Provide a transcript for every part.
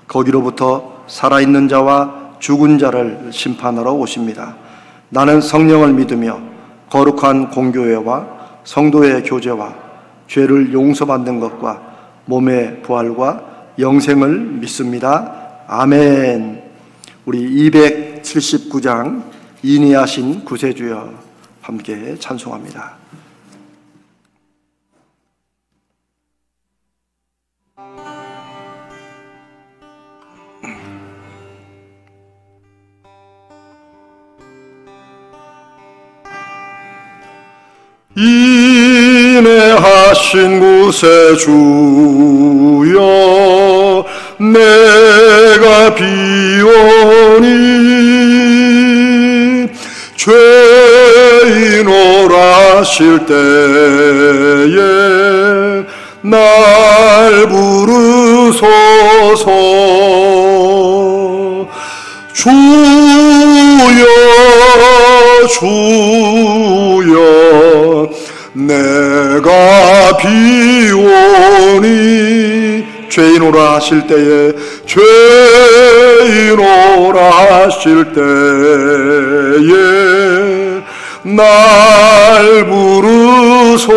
거기로부터 살아있는 자와 죽은 자를 심판하러 오십니다. 나는 성령을 믿으며 거룩한 공교회와 성도의 교제와 죄를 용서받는 것과 몸의 부활과 영생을 믿습니다. 아멘. 우리 279장 인의하신 구세주여 함께 찬송합니다. 인애하신 구세주여 내가 비오니 죄인 오라실 때에 날 부르소서. 주여 주여 내가 비오니 죄인 오라 하실 때에 죄인 오라 하실 때에 날 부르소서.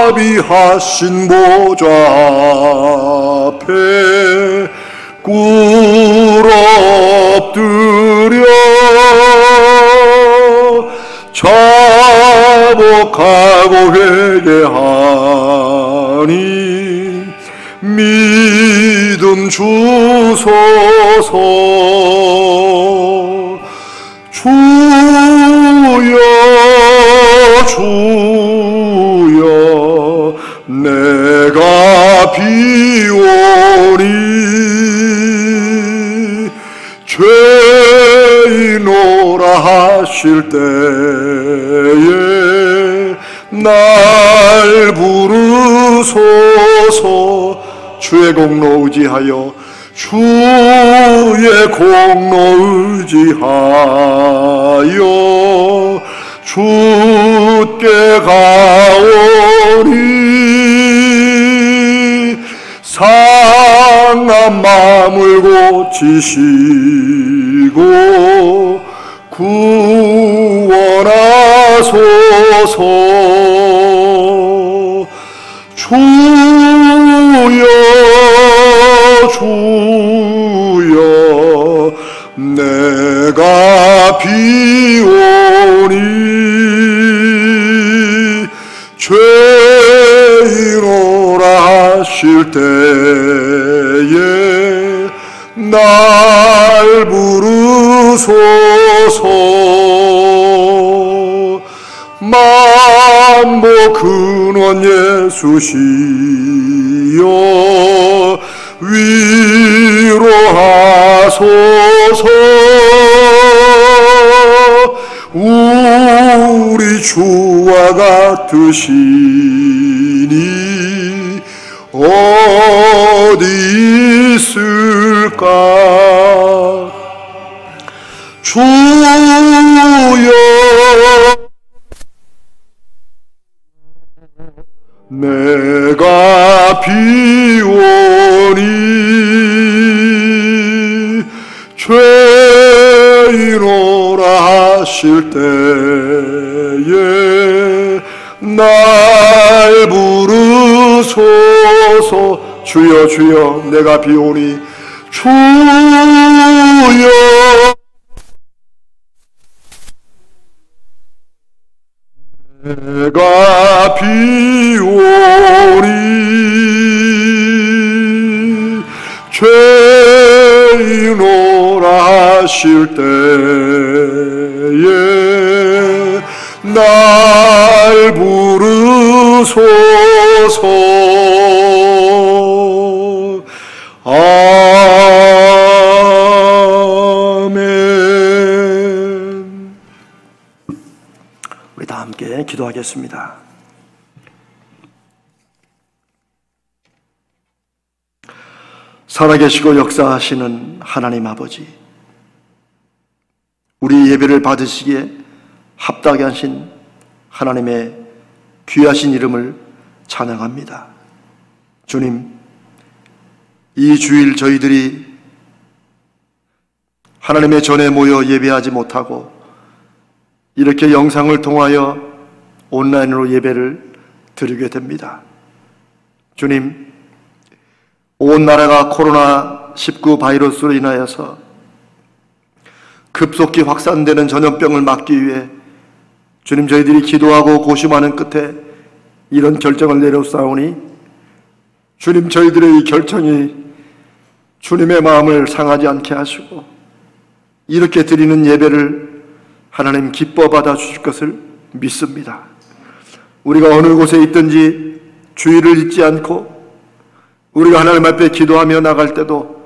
자비하신 보좌 앞에 꿇 엎드려 자복하고 회개하니 믿음 주소서. 주여 주여 내가 비오니 죄인 오라 하실 때에 날 부르소서. 주의 공로 의지하여 주의 공로 의지하여 주께 가오니 상한 마음을 고치시고 구원하소서. 주여 주여 내가 비오니 죄인 오라 하실 때에 날 부르소서. 만복 근원 예수시여 위로하소서. 우리 주와 같으시니 어디 있을까. 주여 내가 비오니 죄인 오라 하실 때에 날 부르소서. 주여 주여 내가 비오니 주여 내가 비오니 죄인 오라 하실 때에 날 부르소서. 아멘. 우리 다 함께 기도하겠습니다. 살아계시고 역사하시는 하나님 아버지, 우리 예배를 받으시기에 합당하신 하나님의 귀하신 이름을 찬양합니다. 주님, 이 주일 저희들이 하나님의 전에 모여 예배하지 못하고 이렇게 영상을 통하여 온라인으로 예배를 드리게 됩니다. 주님, 온 나라가 코로나19 바이러스로 인하여서 급속히 확산되는 전염병을 막기 위해 주님, 저희들이 기도하고 고심하는 끝에 이런 결정을 내렸사오니 주님, 저희들의 이 결정이 주님의 마음을 상하지 않게 하시고 이렇게 드리는 예배를 하나님 기뻐 받아 주실 것을 믿습니다. 우리가 어느 곳에 있든지 주의를 잊지 않고 우리가 하나님 앞에 기도하며 나갈 때도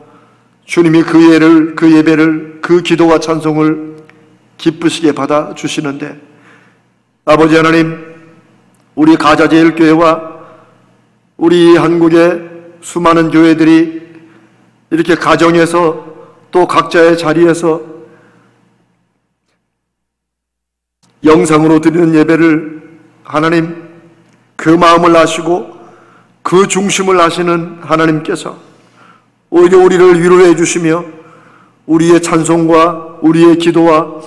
주님이 그 예배를, 그 기도와 찬송을 기쁘시게 받아 주시는데, 아버지 하나님, 우리 가자제일교회와 우리 한국의 수많은 교회들이 이렇게 가정에서 또 각자의 자리에서 영상으로 드리는 예배를 하나님 그 마음을 아시고 그 중심을 아시는 하나님께서 오히려 우리를 위로해 주시며 우리의 찬송과 우리의 기도와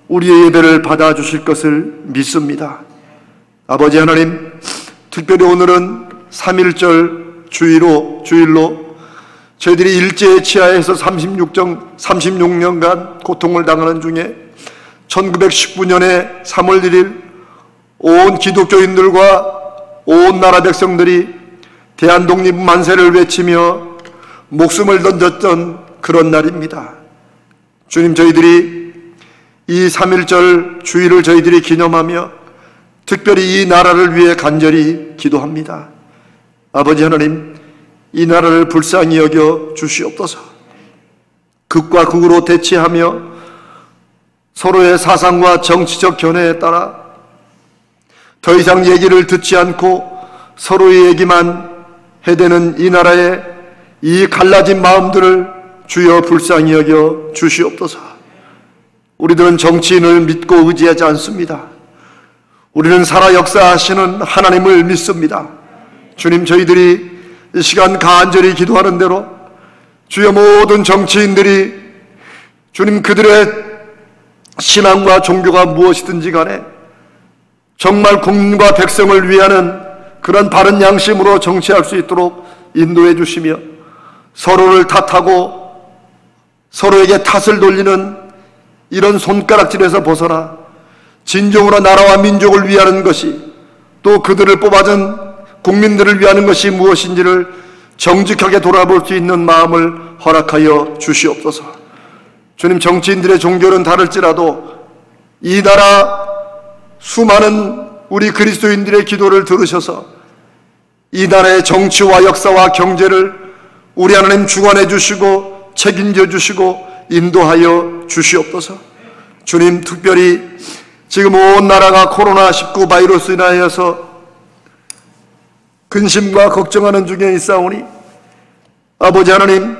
우리의 예배를 받아 주실 것을 믿습니다. 아버지 하나님, 특별히 오늘은 3.1절 주일로 저희들이 일제의 치하에서 36년간 고통을 당하는 중에 1919년에 3월 1일 온 기독교인들과 온 나라 백성들이 대한독립 만세를 외치며 목숨을 던졌던 그런 날입니다. 주님, 저희들이 이 3.1절 주일을 저희들이 기념하며 특별히 이 나라를 위해 간절히 기도합니다. 아버지 하나님, 이 나라를 불쌍히 여겨 주시옵소서. 극과 극으로 대치하며 서로의 사상과 정치적 견해에 따라 더 이상 얘기를 듣지 않고 서로의 얘기만 해대는 이 나라의 이 갈라진 마음들을 주여 불쌍히 여겨 주시옵소서. 우리들은 정치인을 믿고 의지하지 않습니다. 우리는 살아 역사하시는 하나님을 믿습니다. 주님, 저희들이 이 시간 간절히 기도하는 대로 주여 모든 정치인들이 주님 그들의 신앙과 종교가 무엇이든지 간에 정말 국민과 백성을 위하는 그런 바른 양심으로 정치할 수 있도록 인도해 주시며 서로를 탓하고 서로에게 탓을 돌리는 이런 손가락질에서 벗어나 진정으로 나라와 민족을 위하는 것이, 또 그들을 뽑아준 국민들을 위하는 것이 무엇인지를 정직하게 돌아볼 수 있는 마음을 허락하여 주시옵소서. 주님, 정치인들의 종교는 다를지라도 이 나라 수많은 우리 그리스도인들의 기도를 들으셔서 이 나라의 정치와 역사와 경제를 우리 하나님 주관해 주시고 책임져 주시고 인도하여 주시옵소서. 주님, 특별히 지금 온 나라가 코로나19 바이러스 인하여서 근심과 걱정하는 중에 있사오니 아버지 하나님,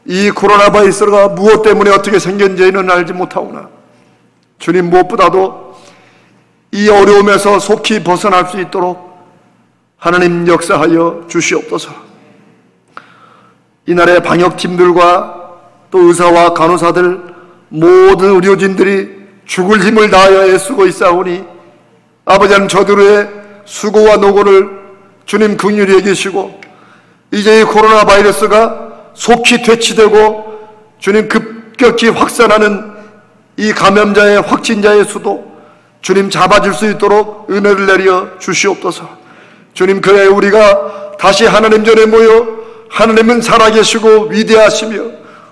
이 코로나 바이러스가 무엇 때문에 어떻게 생겼는지는 알지 못하오나 주님, 무엇보다도 이 어려움에서 속히 벗어날 수 있도록 하나님 역사하여 주시옵소서. 이 나라의 방역팀들과 또 의사와 간호사들, 모든 의료진들이 죽을 힘을 다하여 애쓰고 있사오니 아버지 하나님, 저들의 수고와 노고를 주님 긍휼히 여기시고 이제 이 코로나 바이러스가 속히 퇴치되고 주님 급격히 확산하는 이 감염자의 확진자의 수도 주님 잡아줄 수 있도록 은혜를 내려 주시옵소서. 주님, 그래 우리가 다시 하나님 전에 모여 하나님은 살아계시고 위대하시며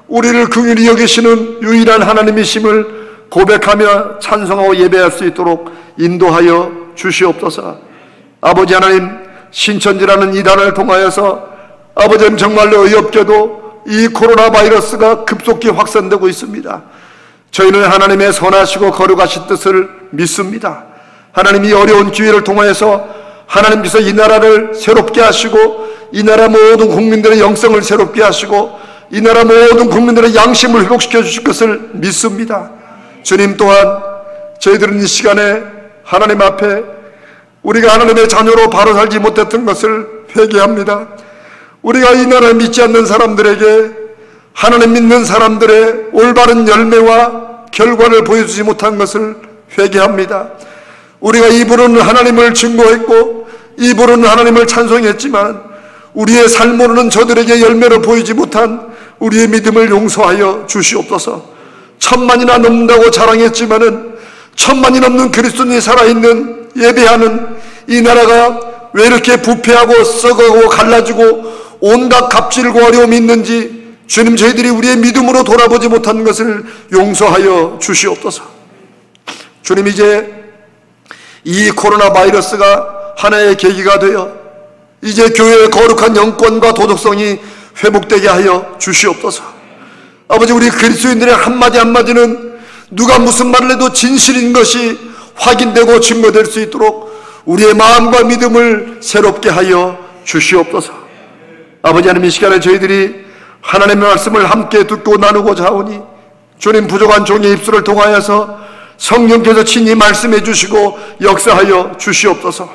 우리를 긍휼히 여기시는 유일한 하나님이심을 고백하며 찬송하고 예배할 수 있도록 인도하여 주시옵소서. 아버지 하나님, 신천지라는 이단을 통하여서 아버지 하나님, 정말로 어이없게도 이 코로나 바이러스가 급속히 확산되고 있습니다. 저희는 하나님의 선하시고 거룩하신 뜻을 믿습니다. 하나님, 이 어려운 기회를 통하여서 하나님께서 이 나라를 새롭게 하시고 이 나라 모든 국민들의 영성을 새롭게 하시고 이 나라 모든 국민들의 양심을 회복시켜 주실 것을 믿습니다. 주님, 또한 저희들은 이 시간에 하나님 앞에 우리가 하나님의 자녀로 바로 살지 못했던 것을 회개합니다. 우리가 이 나라를 믿지 않는 사람들에게 하나님 믿는 사람들의 올바른 열매와 결과를 보여주지 못한 것을 회개합니다. 우리가 입으로는 하나님을 증거했고 입으로는 하나님을 찬송했지만 우리의 삶으로는 저들에게 열매를 보이지 못한 우리의 믿음을 용서하여 주시옵소서. 1000만이나 넘는다고 자랑했지만은 1000만이 넘는 그리스도인이 살아있는 예배하는 이 나라가 왜 이렇게 부패하고 썩어가고 갈라지고 온갖 갑질과 어려움이 있는지 주님, 저희들이 우리의 믿음으로 돌아보지 못한 것을 용서하여 주시옵소서. 주님, 이제 이 코로나 바이러스가 하나의 계기가 되어 이제 교회의 거룩한 영권과 도덕성이 회복되게 하여 주시옵소서. 아버지, 우리 그리스도인들의 한마디 한마디는 누가 무슨 말을 해도 진실인 것이 확인되고 증거될 수 있도록 우리의 마음과 믿음을 새롭게 하여 주시옵소서. 아버지 하나님, 이 시간에 저희들이 하나님의 말씀을 함께 듣고 나누고자 하오니 주님, 부족한 종의 입술을 통하여서 성령께서 친히 말씀해 주시고 역사하여 주시옵소서.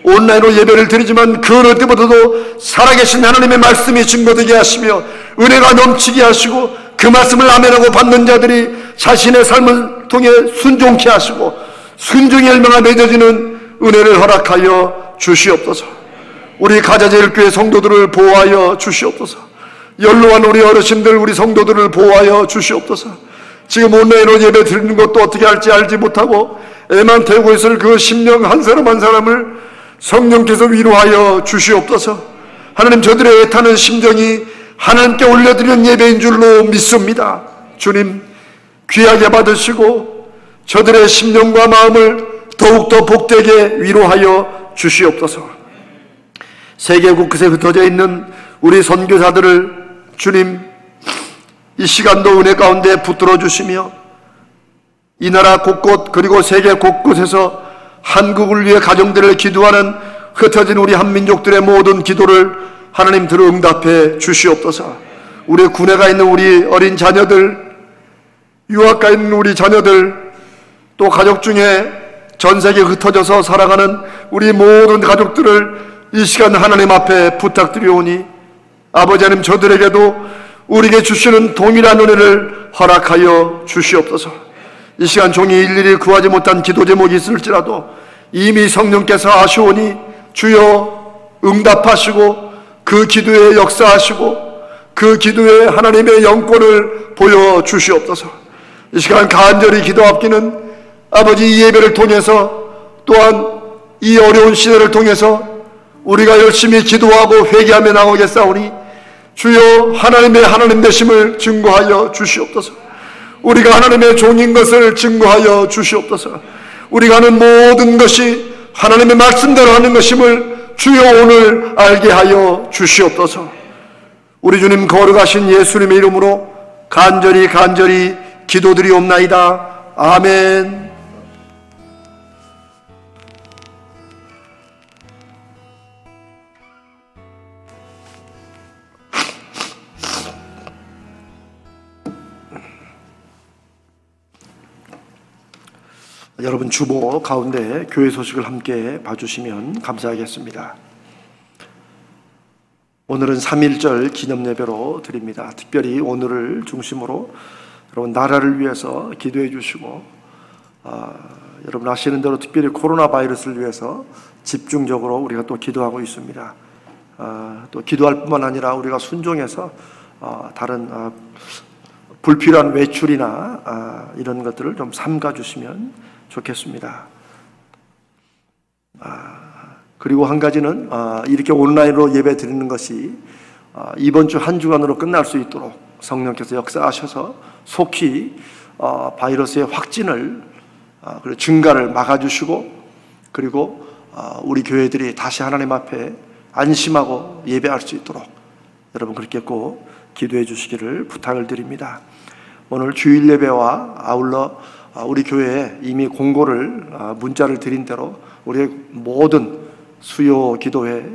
온라인으로 예배를 드리지만 그 어느 때보다도 살아계신 하나님의 말씀이 증거되게 하시며 은혜가 넘치게 하시고 그 말씀을 아멘하고 받는 자들이 자신의 삶을 통해 순종케 하시고 순종의 열매가 맺어지는 은혜를 허락하여 주시옵소서. 우리 가자제일교회 성도들을 보호하여 주시옵소서. 연로한 우리 어르신들, 우리 성도들을 보호하여 주시옵소서. 지금 온라인으로 예배 드리는 것도 어떻게 할지 알지 못하고 애만 태우고 있을 그 심령 한 사람 한 사람을 성령께서 위로하여 주시옵소서. 하나님, 저들의 애타는 심정이 하나님께 올려드리는 예배인 줄로 믿습니다. 주님, 귀하게 받으시고 저들의 심령과 마음을 더욱더 복되게 위로하여 주시옵소서. 세계 곳곳에 흩어져 있는 우리 선교사들을 주님, 이 시간도 은혜 가운데 붙들어 주시며 이 나라 곳곳 그리고 세계 곳곳에서 한국을 위해 가정들을 기도하는 흩어진 우리 한민족들의 모든 기도를 하나님 들어 응답해 주시옵소서. 우리 군에 가 있는 우리 어린 자녀들, 유학 가 있는 우리 자녀들, 또 가족 중에 전 세계에 흩어져서 살아가는 우리 모든 가족들을 이 시간 하나님 앞에 부탁드리오니 아버지 하나님, 저들에게도 우리에게 주시는 동일한 은혜를 허락하여 주시옵소서. 이 시간 종이 일일이 구하지 못한 기도 제목이 있을지라도 이미 성령께서 아시오니 주여 응답하시고 그 기도에 역사하시고 그 기도에 하나님의 영권을 보여주시옵소서. 이 시간 간절히 기도합기는 아버지, 이 예배를 통해서 또한 이 어려운 시대를 통해서 우리가 열심히 기도하고 회개하며 나오겠사오니 주여 하나님의 하나님 되심을 증거하여 주시옵소서. 우리가 하나님의 종인 것을 증거하여 주시옵소서. 우리가 하는 모든 것이 하나님의 말씀대로 하는 것임을 주여 오늘 알게 하여 주시옵소서. 우리 주님 거룩하신 예수님의 이름으로 간절히 기도드리옵나이다. 아멘. 여러분 주보 가운데 교회 소식을 함께 봐주시면 감사하겠습니다. 오늘은 3.1절 기념예배로 드립니다. 특별히 오늘을 중심으로 여러분 나라를 위해서 기도해 주시고 여러분 아시는 대로 특별히 코로나 바이러스를 위해서 집중적으로 우리가 또 기도하고 있습니다. 또 기도할 뿐만 아니라 우리가 순종해서 다른 불필요한 외출이나 이런 것들을 좀 삼가 주시면 좋겠습니다. 그리고 한 가지는 이렇게 온라인으로 예배 드리는 것이 이번 주 한 주간으로 끝날 수 있도록 성령께서 역사하셔서 속히 바이러스의 확진을 그리고 증가를 막아주시고 그리고 우리 교회들이 다시 하나님 앞에 안심하고 예배할 수 있도록 여러분 그렇게 꼭 기도해 주시기를 부탁을 드립니다. 오늘 주일 예배와 아울러 우리 교회에 이미 공고를 문자를 드린 대로 우리의 모든 수요 기도회,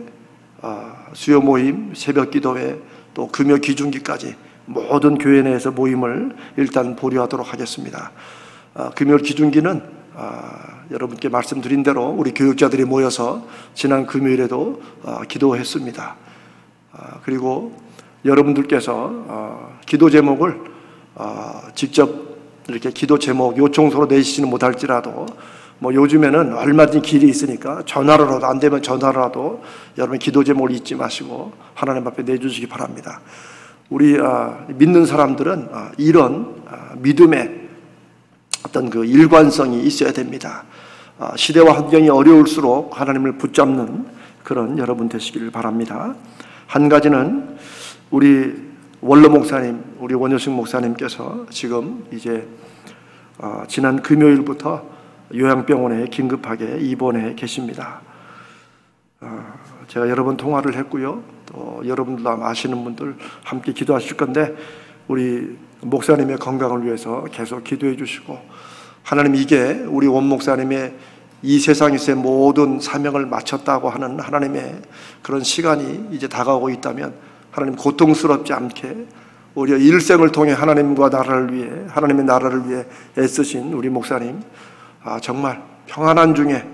수요 모임, 새벽 기도회, 또 금요 기중기까지 모든 교회 내에서 모임을 일단 보류하도록 하겠습니다. 금요 기중기는 여러분께 말씀드린 대로 우리 교육자들이 모여서 지난 금요일에도 기도했습니다. 그리고 여러분들께서 기도 제목을 직접 이렇게 기도 제목 요청서로 내시지는 못할지라도 뭐 요즘에는 얼마든지 길이 있으니까 전화로라도, 안 되면 전화로라도 여러분 기도 제목을 잊지 마시고 하나님 앞에 내주시기 바랍니다. 우리 믿는 사람들은 이런 믿음의 어떤 그 일관성이 있어야 됩니다. 시대와 환경이 어려울수록 하나님을 붙잡는 그런 여러분 되시기를 바랍니다. 한 가지는 우리 원로 목사님, 우리 원효식 목사님께서 지금 이제 지난 금요일부터 요양병원에 긴급하게 입원해 계십니다. 제가 여러 번 통화를 했고요. 또 여러분들 아시는 분들 함께 기도하실 건데 우리 목사님의 건강을 위해서 계속 기도해 주시고, 하나님 이게 우리 원 목사님의 이 세상에서의 모든 사명을 마쳤다고 하는 하나님의 그런 시간이 이제 다가오고 있다면 하나님 고통스럽지 않게 오히려 일생을 통해 하나님과 나라를 위해, 하나님의 나라를 위해 애쓰신 우리 목사님 정말 평안한 중에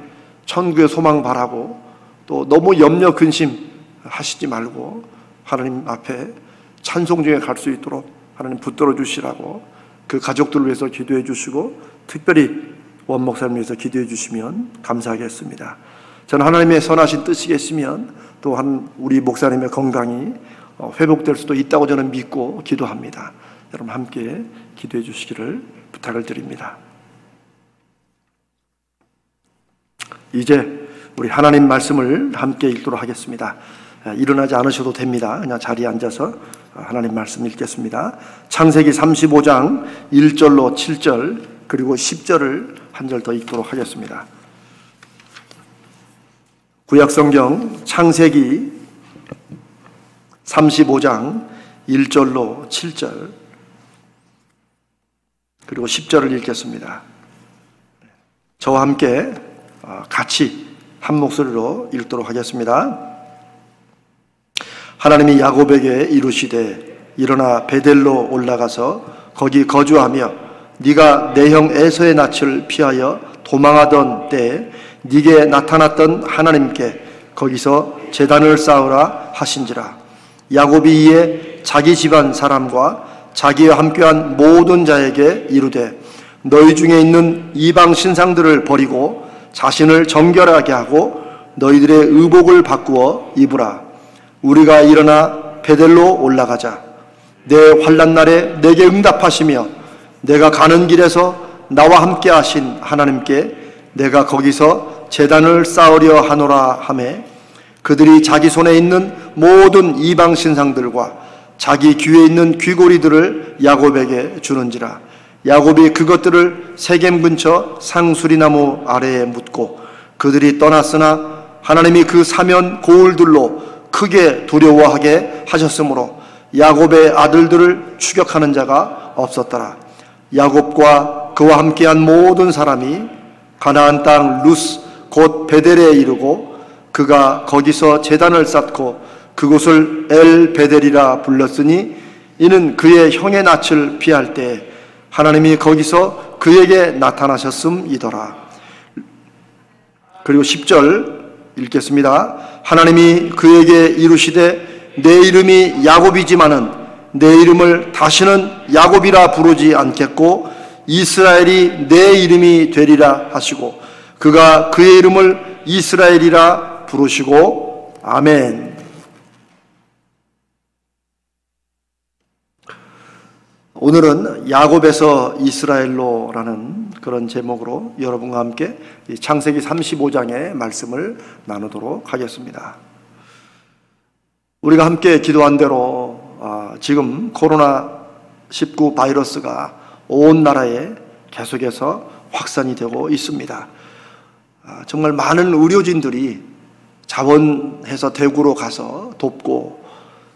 천국의 소망 바라고, 또 너무 염려 근심 하시지 말고 하나님 앞에 찬송 중에 갈 수 있도록 하나님 붙들어 주시라고 그 가족들을 위해서 기도해 주시고, 특별히 원 목사님 위해서 기도해 주시면 감사하겠습니다. 저는 하나님의 선하신 뜻이겠으면 또한 우리 목사님의 건강이 회복될 수도 있다고 저는 믿고 기도합니다. 여러분 함께 기도해 주시기를 부탁을 드립니다. 이제 우리 하나님 말씀을 함께 읽도록 하겠습니다. 일어나지 않으셔도 됩니다. 그냥 자리에 앉아서 하나님 말씀 읽겠습니다. 창세기 35장 1절로 7절 그리고 10절을 한 절 더 읽도록 하겠습니다. 구약성경 창세기 35장 1절로 7절 그리고 10절을 읽겠습니다. 저와 함께 같이 한 목소리로 읽도록 하겠습니다. 하나님이 야곱에게 이르시되 일어나 베델로 올라가서 거기 거주하며 네가 내 형 에서의 낯을 피하여 도망하던 때에 네게 나타났던 하나님께 거기서 제단을 쌓으라 하신지라. 야곱이 이에 자기 집안 사람과 자기와 함께한 모든 자에게 이르되 너희 중에 있는 이방 신상들을 버리고 자신을 정결하게 하고 너희들의 의복을 바꾸어 입으라. 우리가 일어나 베델로 올라가자. 내 환난 날에 내게 응답하시며 내가 가는 길에서 나와 함께 하신 하나님께 내가 거기서 제단을 쌓으려 하노라 하매 그들이 자기 손에 있는 모든 이방 신상들과 자기 귀에 있는 귀고리들을 야곱에게 주는지라. 야곱이 그것들을 세겜 근처 상수리나무 아래에 묻고 그들이 떠났으나 하나님이 그 사면 고울들로 크게 두려워하게 하셨으므로 야곱의 아들들을 추격하는 자가 없었더라. 야곱과 그와 함께한 모든 사람이 가나안 땅 루스 곧 베델에 이르고 그가 거기서 제단을 쌓고 그곳을 엘 베델이라 불렀으니 이는 그의 형의 낯을 피할 때 하나님이 거기서 그에게 나타나셨음이더라. 그리고 10절 읽겠습니다. 하나님이 그에게 이르시되 내 이름이 야곱이지만은 내 이름을 다시는 야곱이라 부르지 않겠고 이스라엘이 내 이름이 되리라 하시고 그가 그의 이름을 이스라엘이라 부르시고 아멘. 오늘은 야곱에서 이스라엘로라는 그런 제목으로 여러분과 함께 창세기 35장의 말씀을 나누도록 하겠습니다. 우리가 함께 기도한 대로 지금 코로나19 바이러스가 온 나라에 계속해서 확산이 되고 있습니다. 정말 많은 의료진들이 자원해서 대구로 가서 돕고,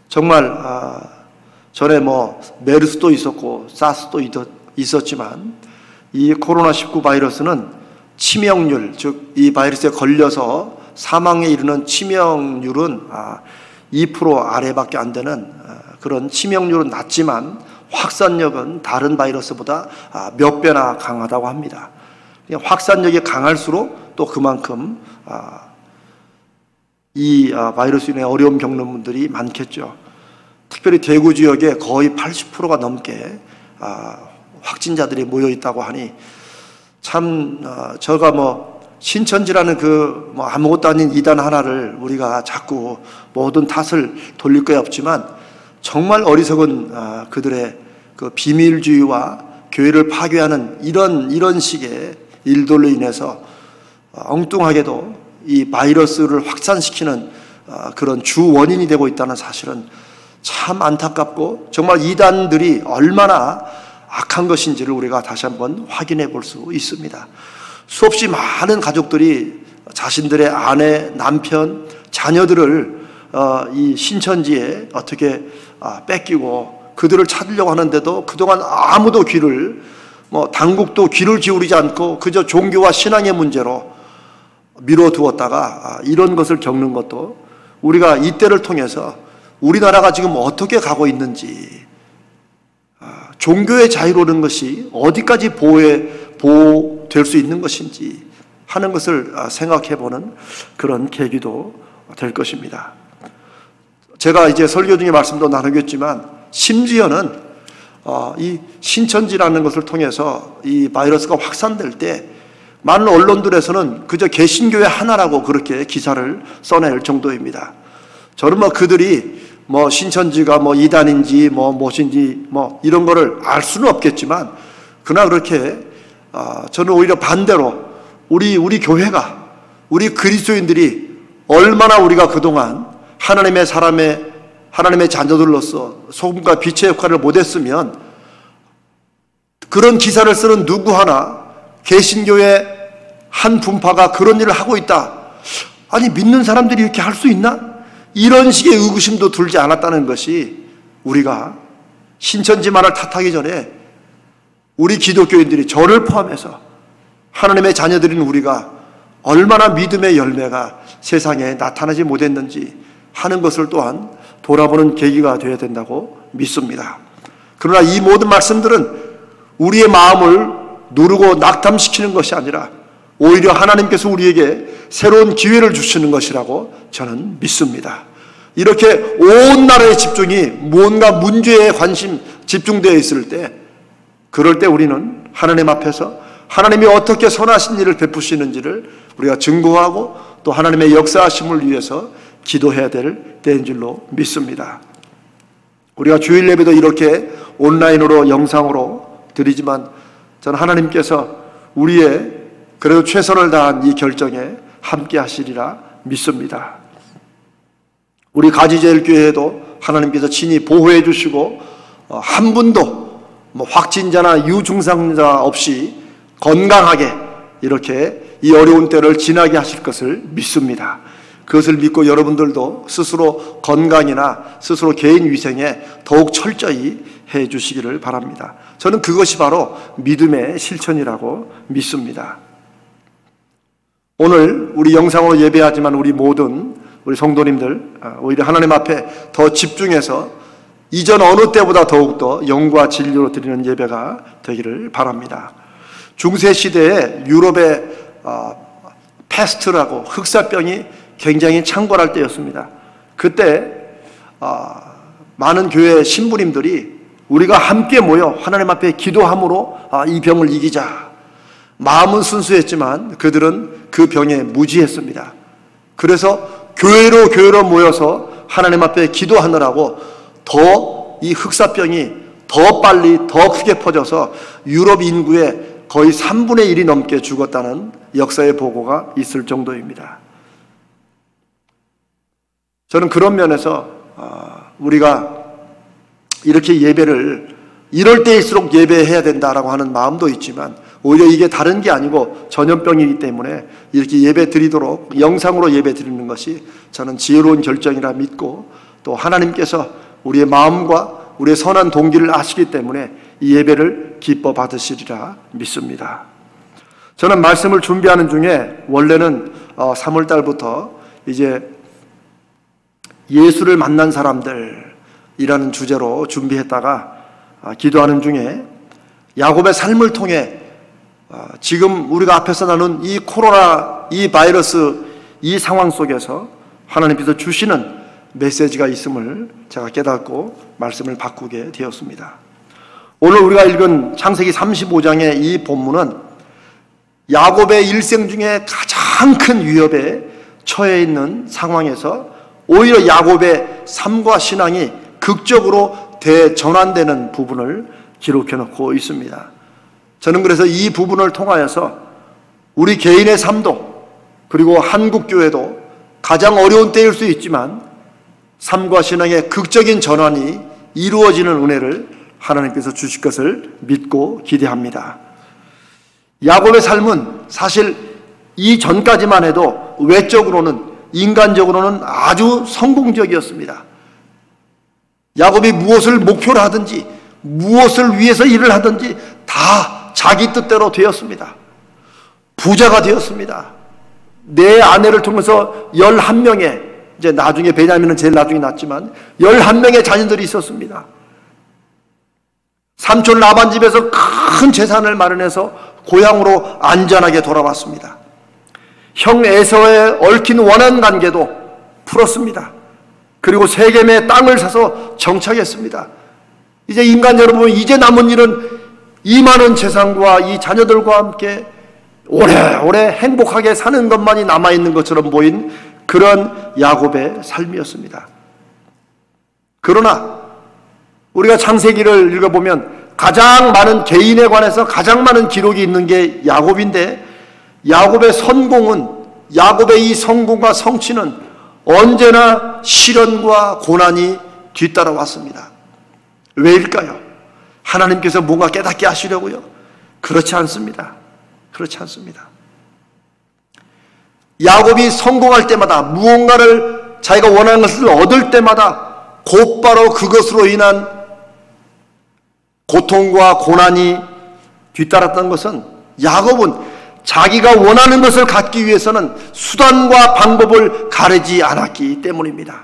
정말 전에 메르스도 있었고 사스도 있었지만 이 코로나19 바이러스는 치명률, 즉 이 바이러스에 걸려서 사망에 이르는 치명률은 2% 아래밖에 안 되는 그런 치명률은 낮지만 확산력은 다른 바이러스보다 몇 배나 강하다고 합니다. 확산력이 강할수록 또 그만큼 이 바이러스 인해 어려움 겪는 분들이 많겠죠. 특별히 대구 지역에 거의 80%가 넘게 확진자들이 모여 있다고 하니 참 제가 신천지라는 아무것도 아닌 이단 하나를 우리가 자꾸 모든 탓을 돌릴 거 없지만 정말 어리석은 그들의 그 비밀주의와 교회를 파괴하는 이런 식의 일들로 인해서 엉뚱하게도 이 바이러스를 확산시키는 그런 주 원인이 되고 있다는 사실은 참 안타깝고 정말 이단들이 얼마나 악한 것인지를 우리가 다시 한번 확인해 볼 수 있습니다. 수없이 많은 가족들이 자신들의 아내, 남편, 자녀들을 이 신천지에 어떻게 뺏기고 그들을 찾으려고 하는데도 그동안 아무도 당국도 귀를 기울이지 않고 그저 종교와 신앙의 문제로 미뤄두었다가 이런 것을 겪는 것도 우리가 이때를 통해서 우리나라가 지금 어떻게 가고 있는지, 종교의 자유로는 것이 어디까지 보호될 수 있는 것인지 하는 것을 생각해보는 그런 계기도 될 것입니다. 제가 이제 설교 중에 말씀도 나누겠지만 심지어는 이 신천지라는 것을 통해서 이 바이러스가 확산될 때 많은 언론들에서는 그저 개신교회 하나라고 그렇게 기사를 써낼 정도입니다. 저는 그들이 신천지가 이단인지 무엇인지 이런 거를 알 수는 없겠지만 그러나 그렇게 저는 오히려 반대로 우리 교회가, 우리 그리스도인들이 얼마나 우리가 그동안 하나님의 자녀들로서 소금과 빛의 역할을 못했으면 그런 기사를 쓰는 누구 하나 개신교의 한 분파가 그런 일을 하고 있다. 아니 믿는 사람들이 이렇게 할 수 있나? 이런 식의 의구심도 들지 않았다는 것이 우리가 신천지만을 탓하기 전에 우리 기독교인들이 저를 포함해서 하나님의 자녀들인 우리가 얼마나 믿음의 열매가 세상에 나타나지 못했는지 하는 것을 또한 돌아보는 계기가 되어야 된다고 믿습니다. 그러나 이 모든 말씀들은 우리의 마음을 누르고 낙담시키는 것이 아니라 오히려 하나님께서 우리에게 새로운 기회를 주시는 것이라고 저는 믿습니다. 이렇게 온 나라의 집중이 무언가 문제에 집중되어 있을 때, 그럴 때 우리는 하나님 앞에서 하나님이 어떻게 선하신 일을 베푸시는지를 우리가 증거하고 또 하나님의 역사하심을 위해서 기도해야 될 때인 줄로 믿습니다. 우리가 주일 예배도 이렇게 온라인으로 영상으로 드리지만 저는 하나님께서 우리의 그래도 최선을 다한 이 결정에 함께 하시리라 믿습니다. 우리 가지제일교회에도 하나님께서 친히 보호해 주시고 한 분도 확진자나 유증상자 없이 건강하게 이렇게 이 어려운 때를 지나게 하실 것을 믿습니다. 그것을 믿고 여러분들도 스스로 건강이나 스스로 개인 위생에 더욱 철저히 해 주시기를 바랍니다. 저는 그것이 바로 믿음의 실천이라고 믿습니다. 오늘 우리 영상으로 예배하지만 우리 성도님들 오히려 하나님 앞에 더 집중해서 이전 어느 때보다 더욱더 영과 진리로 드리는 예배가 되기를 바랍니다. 중세시대에 유럽의 패스트라고 흑사병이 굉장히 창궐할 때였습니다. 그때 많은 교회 신부님들이 우리가 함께 모여 하나님 앞에 기도함으로 이 병을 이기자. 마음은 순수했지만 그들은 그 병에 무지했습니다. 그래서 교회로 모여서 하나님 앞에 기도하느라고 더 이 흑사병이 더 빨리 더 크게 퍼져서 유럽 인구의 거의 3분의 1이 넘게 죽었다는 역사의 보고가 있을 정도입니다. 저는 그런 면에서 우리가 이렇게 예배를 이럴 때일수록 예배해야 된다라고 하는 마음도 있지만 오히려 이게 다른 게 아니고 전염병이기 때문에 이렇게 예배 드리도록 영상으로 예배 드리는 것이 저는 지혜로운 결정이라 믿고 또 하나님께서 우리의 마음과 우리의 선한 동기를 아시기 때문에 이 예배를 기뻐 받으시리라 믿습니다. 저는 말씀을 준비하는 중에 원래는 3월 달부터 이제 예수를 만난 사람들이라는 주제로 준비했다가 기도하는 중에 야곱의 삶을 통해 지금 우리가 앞에서 나눈 이 코로나, 이 바이러스, 이 상황 속에서 하나님께서 주시는 메시지가 있음을 제가 깨닫고 말씀을 바꾸게 되었습니다. 오늘 우리가 읽은 창세기 35장의 이 본문은 야곱의 일생 중에 가장 큰 위협에 처해 있는 상황에서 오히려 야곱의 삶과 신앙이 극적으로 대전환되는 부분을 기록해 놓고 있습니다. 저는 그래서 이 부분을 통하여서 우리 개인의 삶도 그리고 한국교회도 가장 어려운 때일 수 있지만 삶과 신앙의 극적인 전환이 이루어지는 은혜를 하나님께서 주실 것을 믿고 기대합니다. 야곱의 삶은 사실 이전까지만 해도 외적으로는, 인간적으로는 아주 성공적이었습니다. 야곱이 무엇을 목표로 하든지 무엇을 위해서 일을 하든지 다 자기 뜻대로 되었습니다. 부자가 되었습니다. 내 아내를 통해서 11명의, 이제 나중에 베냐민은 제일 나중에 낳았지만 11명의 자녀들이 있었습니다. 삼촌 라반 집에서 큰 재산을 마련해서 고향으로 안전하게 돌아왔습니다. 형 에서의 얽힌 원한 관계도 풀었습니다. 그리고 세겜의 땅을 사서 정착했습니다. 이제 인간 여러분, 이제 남은 일은 이 많은 재산과 이 자녀들과 함께 오래오래 행복하게 사는 것만이 남아있는 것처럼 보인 그런 야곱의 삶이었습니다. 그러나 우리가 창세기를 읽어보면 가장 많은, 개인에 관해서 가장 많은 기록이 있는 게 야곱인데, 야곱의 성공은, 야곱의 이 성공과 성취는 언제나 시련과 고난이 뒤따라왔습니다. 왜일까요? 하나님께서 뭔가 깨닫게 하시려고요? 그렇지 않습니다. 그렇지 않습니다. 야곱이 성공할 때마다, 무언가를 자기가 원하는 것을 얻을 때마다 곧바로 그것으로 인한 고통과 고난이 뒤따랐던 것은, 야곱은 자기가 원하는 것을 갖기 위해서는 수단과 방법을 가리지 않았기 때문입니다.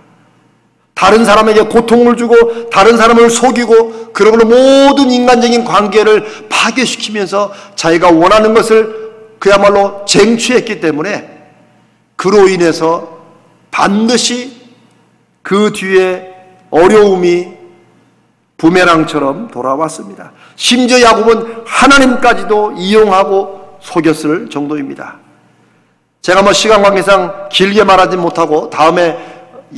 다른 사람에게 고통을 주고 다른 사람을 속이고 그러므로 모든 인간적인 관계를 파괴시키면서 자기가 원하는 것을 그야말로 쟁취했기 때문에 그로 인해서 반드시 그 뒤에 어려움이 부메랑처럼 돌아왔습니다. 심지어 야곱은 하나님까지도 이용하고 속였을 정도입니다. 제가 시간 관계상 길게 말하지 못하고 다음에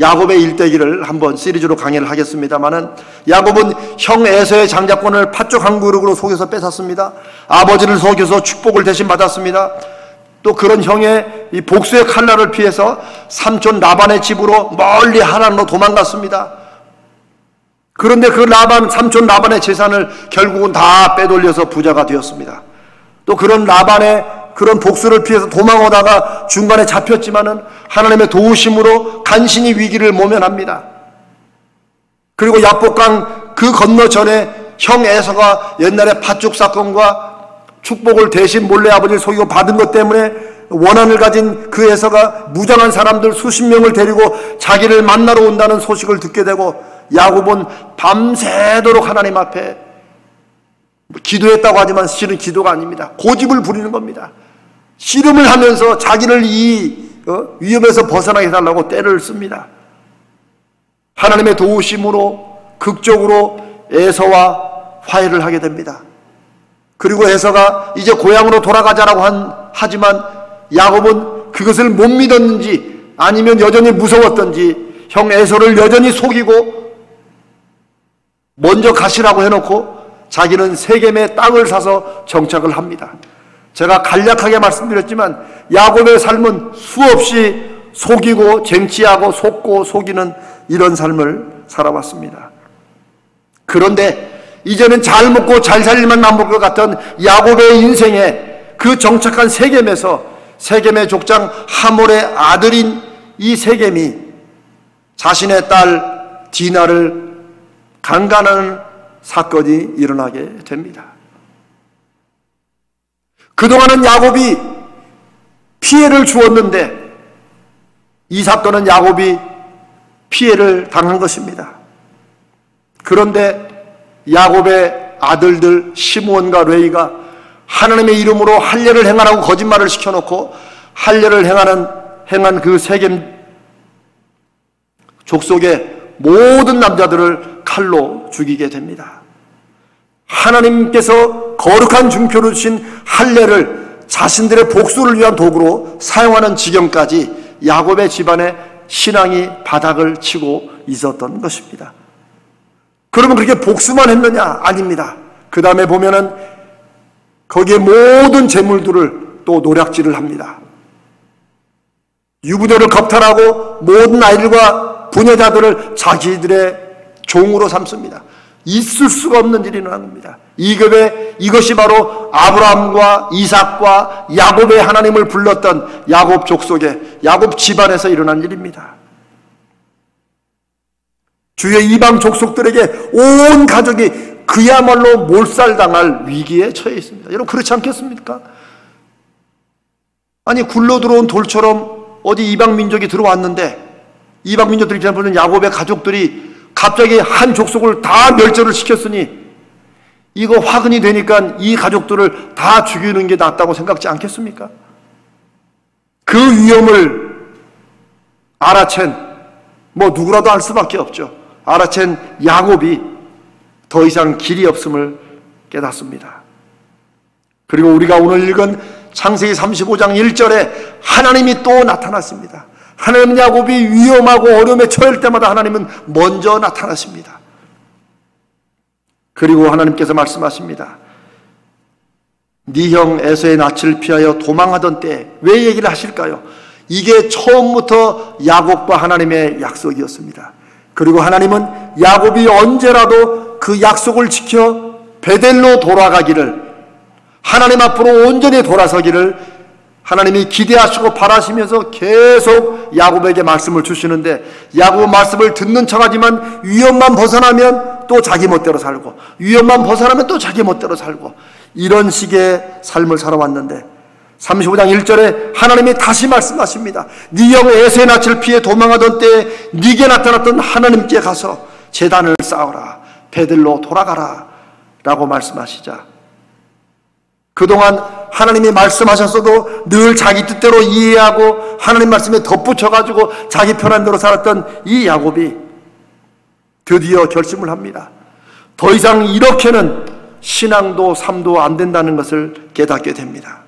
야곱의 일대기를 한번 시리즈로 강의를 하겠습니다만은, 야곱은 형 에서의 장자권을 팥죽 한 그릇으로 속여서 뺏었습니다. 아버지를 속여서 축복을 대신 받았습니다. 또 그런 형의 이 복수의 칼날을 피해서 삼촌 라반의 집으로 멀리 하란으로 도망갔습니다. 그런데 그 삼촌 라반의 재산을 결국은 다 빼돌려서 부자가 되었습니다. 또 그런 라반의 그런 복수를 피해서 도망오다가 중간에 잡혔지만은 하나님의 도우심으로 간신히 위기를 모면합니다. 그리고 야복강 그 건너전에 형 에서가 옛날에 팥죽 사건과 축복을 대신 몰래 아버지를 속이고 받은 것 때문에 원한을 가진 그 에서가 무장한 사람들 수십 명을 데리고 자기를 만나러 온다는 소식을 듣게 되고, 야곱은 밤새도록 하나님 앞에 기도했다고 하지만 실은 기도가 아닙니다. 고집을 부리는 겁니다. 씨름을 하면서 자기를 이 위험에서 벗어나게 해달라고 떼를 씁니다. 하나님의 도우심으로 극적으로 에서와 화해를 하게 됩니다. 그리고 에서가 이제 고향으로 돌아가자라고 하지만 야곱은 그것을 못 믿었는지 아니면 여전히 무서웠던지 형 에서를 여전히 속이고 먼저 가시라고 해놓고 자기는 세겜의 땅을 사서 정착을 합니다. 제가 간략하게 말씀드렸지만 야곱의 삶은 수없이 속이고 쟁취하고 속고 속이는 이런 삶을 살아왔습니다. 그런데 이제는 잘 먹고 잘 살릴만 남을 것 같던 야곱의 인생에 그 정착한 세겜에서 세겜의 족장 하몰의 아들인 이 세겜이 자신의 딸 디나를 강간하는 사건이 일어나게 됩니다. 그동안은 야곱이 피해를 주었는데 이 사건은 야곱이 피해를 당한 것입니다. 그런데 야곱의 아들들 시므온과 레위가 하나님의 이름으로 할례를 행하라고 거짓말을 시켜놓고 할례를 행한 그 세겜 족속의 모든 남자들을 칼로 죽이게 됩니다. 하나님께서 거룩한 증표로 주신 할례를 자신들의 복수를 위한 도구로 사용하는 지경까지 야곱의 집안의 신앙이 바닥을 치고 있었던 것입니다. 그러면 그렇게 복수만 했느냐? 아닙니다. 그 다음에 보면은 거기에 모든 재물들을 또 노략질을 합니다. 유부녀를 겁탈하고 모든 아이들과 부녀자들을 자기들의 종으로 삼습니다. 있을 수가 없는 일이 일어난 겁니다. 이것이 바로 아브라함과 이삭과 야곱의 하나님을 불렀던 야곱 족속의 야곱 집안에서 일어난 일입니다. 주의 이방 족속들에게 온 가족이 그야말로 몰살당할 위기에 처해 있습니다. 여러분 그렇지 않겠습니까? 아니 굴러 들어온 돌처럼 어디 이방 민족이 들어왔는데 이방 민족들이 보는 야곱의 가족들이 갑자기 한 족속을 다 멸절을 시켰으니 이거 화근이 되니까 이 가족들을 다 죽이는 게 낫다고 생각지 않겠습니까? 그 위험을 알아챈 누구라도 알 수밖에 없죠. 알아챈 야곱이 더 이상 길이 없음을 깨닫습니다. 그리고 우리가 오늘 읽은 창세기 35장 1절에 하나님이 또 나타났습니다. 하나님 야곱이 위험하고 어려움에 처할 때마다 하나님은 먼저 나타나십니다. 그리고 하나님께서 말씀하십니다. 네 형 에서의 낯을 피하여 도망하던 때 왜 얘기를 하실까요? 이게 처음부터 야곱과 하나님의 약속이었습니다. 그리고 하나님은 야곱이 언제라도 그 약속을 지켜 베델로 돌아가기를, 하나님 앞으로 온전히 돌아서기를 하나님이 기대하시고 바라시면서 계속 야곱에게 말씀을 주시는데, 야곱은 말씀을 듣는 척하지만 위험만 벗어나면 또 자기 멋대로 살고, 위험만 벗어나면 또 자기 멋대로 살고, 이런 식의 삶을 살아왔는데 35장 1절에 하나님이 다시 말씀하십니다. 네 형 에서의 낯을 피해 도망하던 때에 네게 나타났던 하나님께 가서 제단을 쌓아라, 베들로 돌아가라 라고 말씀하시자, 그동안 하나님이 말씀하셨어도 늘 자기 뜻대로 이해하고 하나님 말씀에 덧붙여가지고 자기 편한 대로 살았던 이 야곱이 드디어 결심을 합니다. 더 이상 이렇게는 신앙도 삶도 안 된다는 것을 깨닫게 됩니다.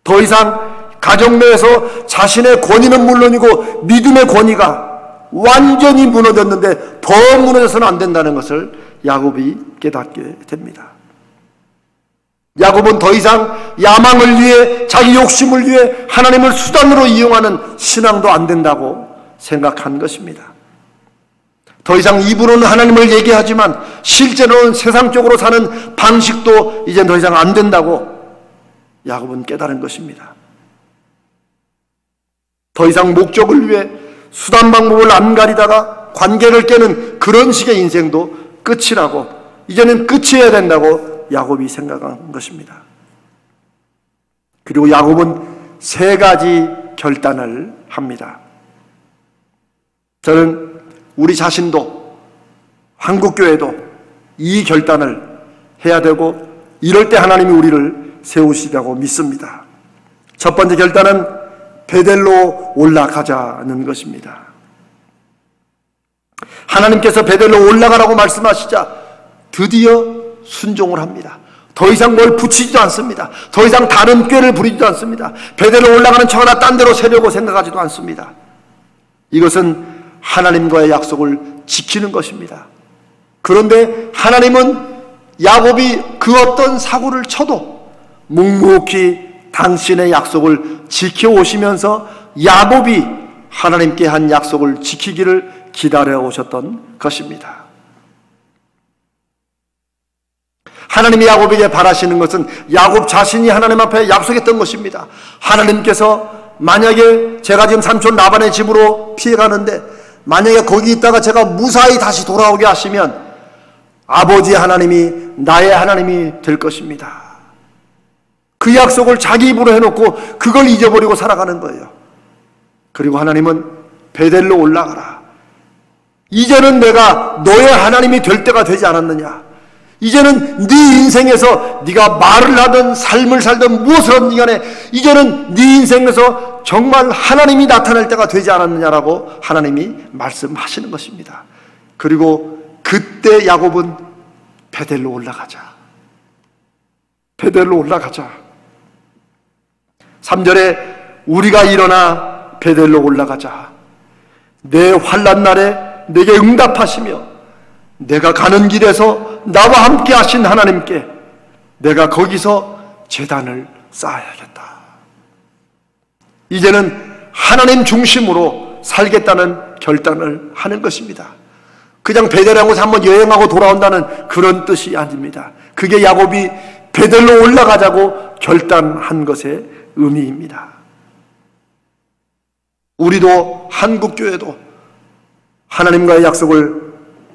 더 이상 가정 내에서 자신의 권위는 물론이고 믿음의 권위가 완전히 무너졌는데 더 무너져서는 안 된다는 것을 야곱이 깨닫게 됩니다. 야곱은 더 이상 야망을 위해, 자기 욕심을 위해 하나님을 수단으로 이용하는 신앙도 안 된다고 생각한 것입니다. 더 이상 입으로는 하나님을 얘기하지만 실제로는 세상적으로 사는 방식도 이제 더 이상 안 된다고 야곱은 깨달은 것입니다. 더 이상 목적을 위해 수단 방법을 안 가리다가 관계를 깨는 그런 식의 인생도 끝이라고, 이제는 끝이어야 된다고 야곱이 생각한 것입니다. 그리고 야곱은 3가지 결단을 합니다. 저는 우리 자신도 한국교회도 이 결단을 해야 되고 이럴 때 하나님이 우리를 세우시라고 믿습니다. 첫 번째 결단은 베델로 올라가자는 것입니다. 하나님께서 베델로 올라가라고 말씀하시자 드디어 순종을 합니다. 더 이상 뭘 붙이지도 않습니다. 더 이상 다른 꾀를 부리지도 않습니다. 베델로 올라가는 척하나 딴 데로 세려고 생각하지도 않습니다. 이것은 하나님과의 약속을 지키는 것입니다. 그런데 하나님은 야곱이 그 어떤 사고를 쳐도 묵묵히 당신의 약속을 지켜오시면서 야곱이 하나님께 한 약속을 지키기를 기다려 오셨던 것입니다. 하나님이 야곱에게 바라시는 것은 야곱 자신이 하나님 앞에 약속했던 것입니다. 하나님께서 만약에 제가 지금 삼촌 라반의 집으로 피해가는데 만약에 거기 있다가 제가 무사히 다시 돌아오게 하시면 아버지 하나님이 나의 하나님이 될 것입니다. 그 약속을 자기 입으로 해놓고 그걸 잊어버리고 살아가는 거예요. 그리고 하나님은 베델로 올라가라. 이제는 내가 너의 하나님이 될 때가 되지 않았느냐. 이제는 네 인생에서 네가 말을 하든 삶을 살든 무엇을 하든 간에 이제는 네 인생에서 정말 하나님이 나타날 때가 되지 않았느냐라고 하나님이 말씀하시는 것입니다. 그리고 그때 야곱은 베델로 올라가자. 베델로 올라가자. 3절에 우리가 일어나 베델로 올라가자. 내 환난 날에 내게 응답하시며 내가 가는 길에서 나와 함께 하신 하나님께 내가 거기서 제단을 쌓아야겠다. 이제는 하나님 중심으로 살겠다는 결단을 하는 것입니다. 그냥 베델에 가서 한번 여행하고 돌아온다는 그런 뜻이 아닙니다. 그게 야곱이 베델로 올라가자고 결단한 것의 의미입니다. 우리도 한국교회도 하나님과의 약속을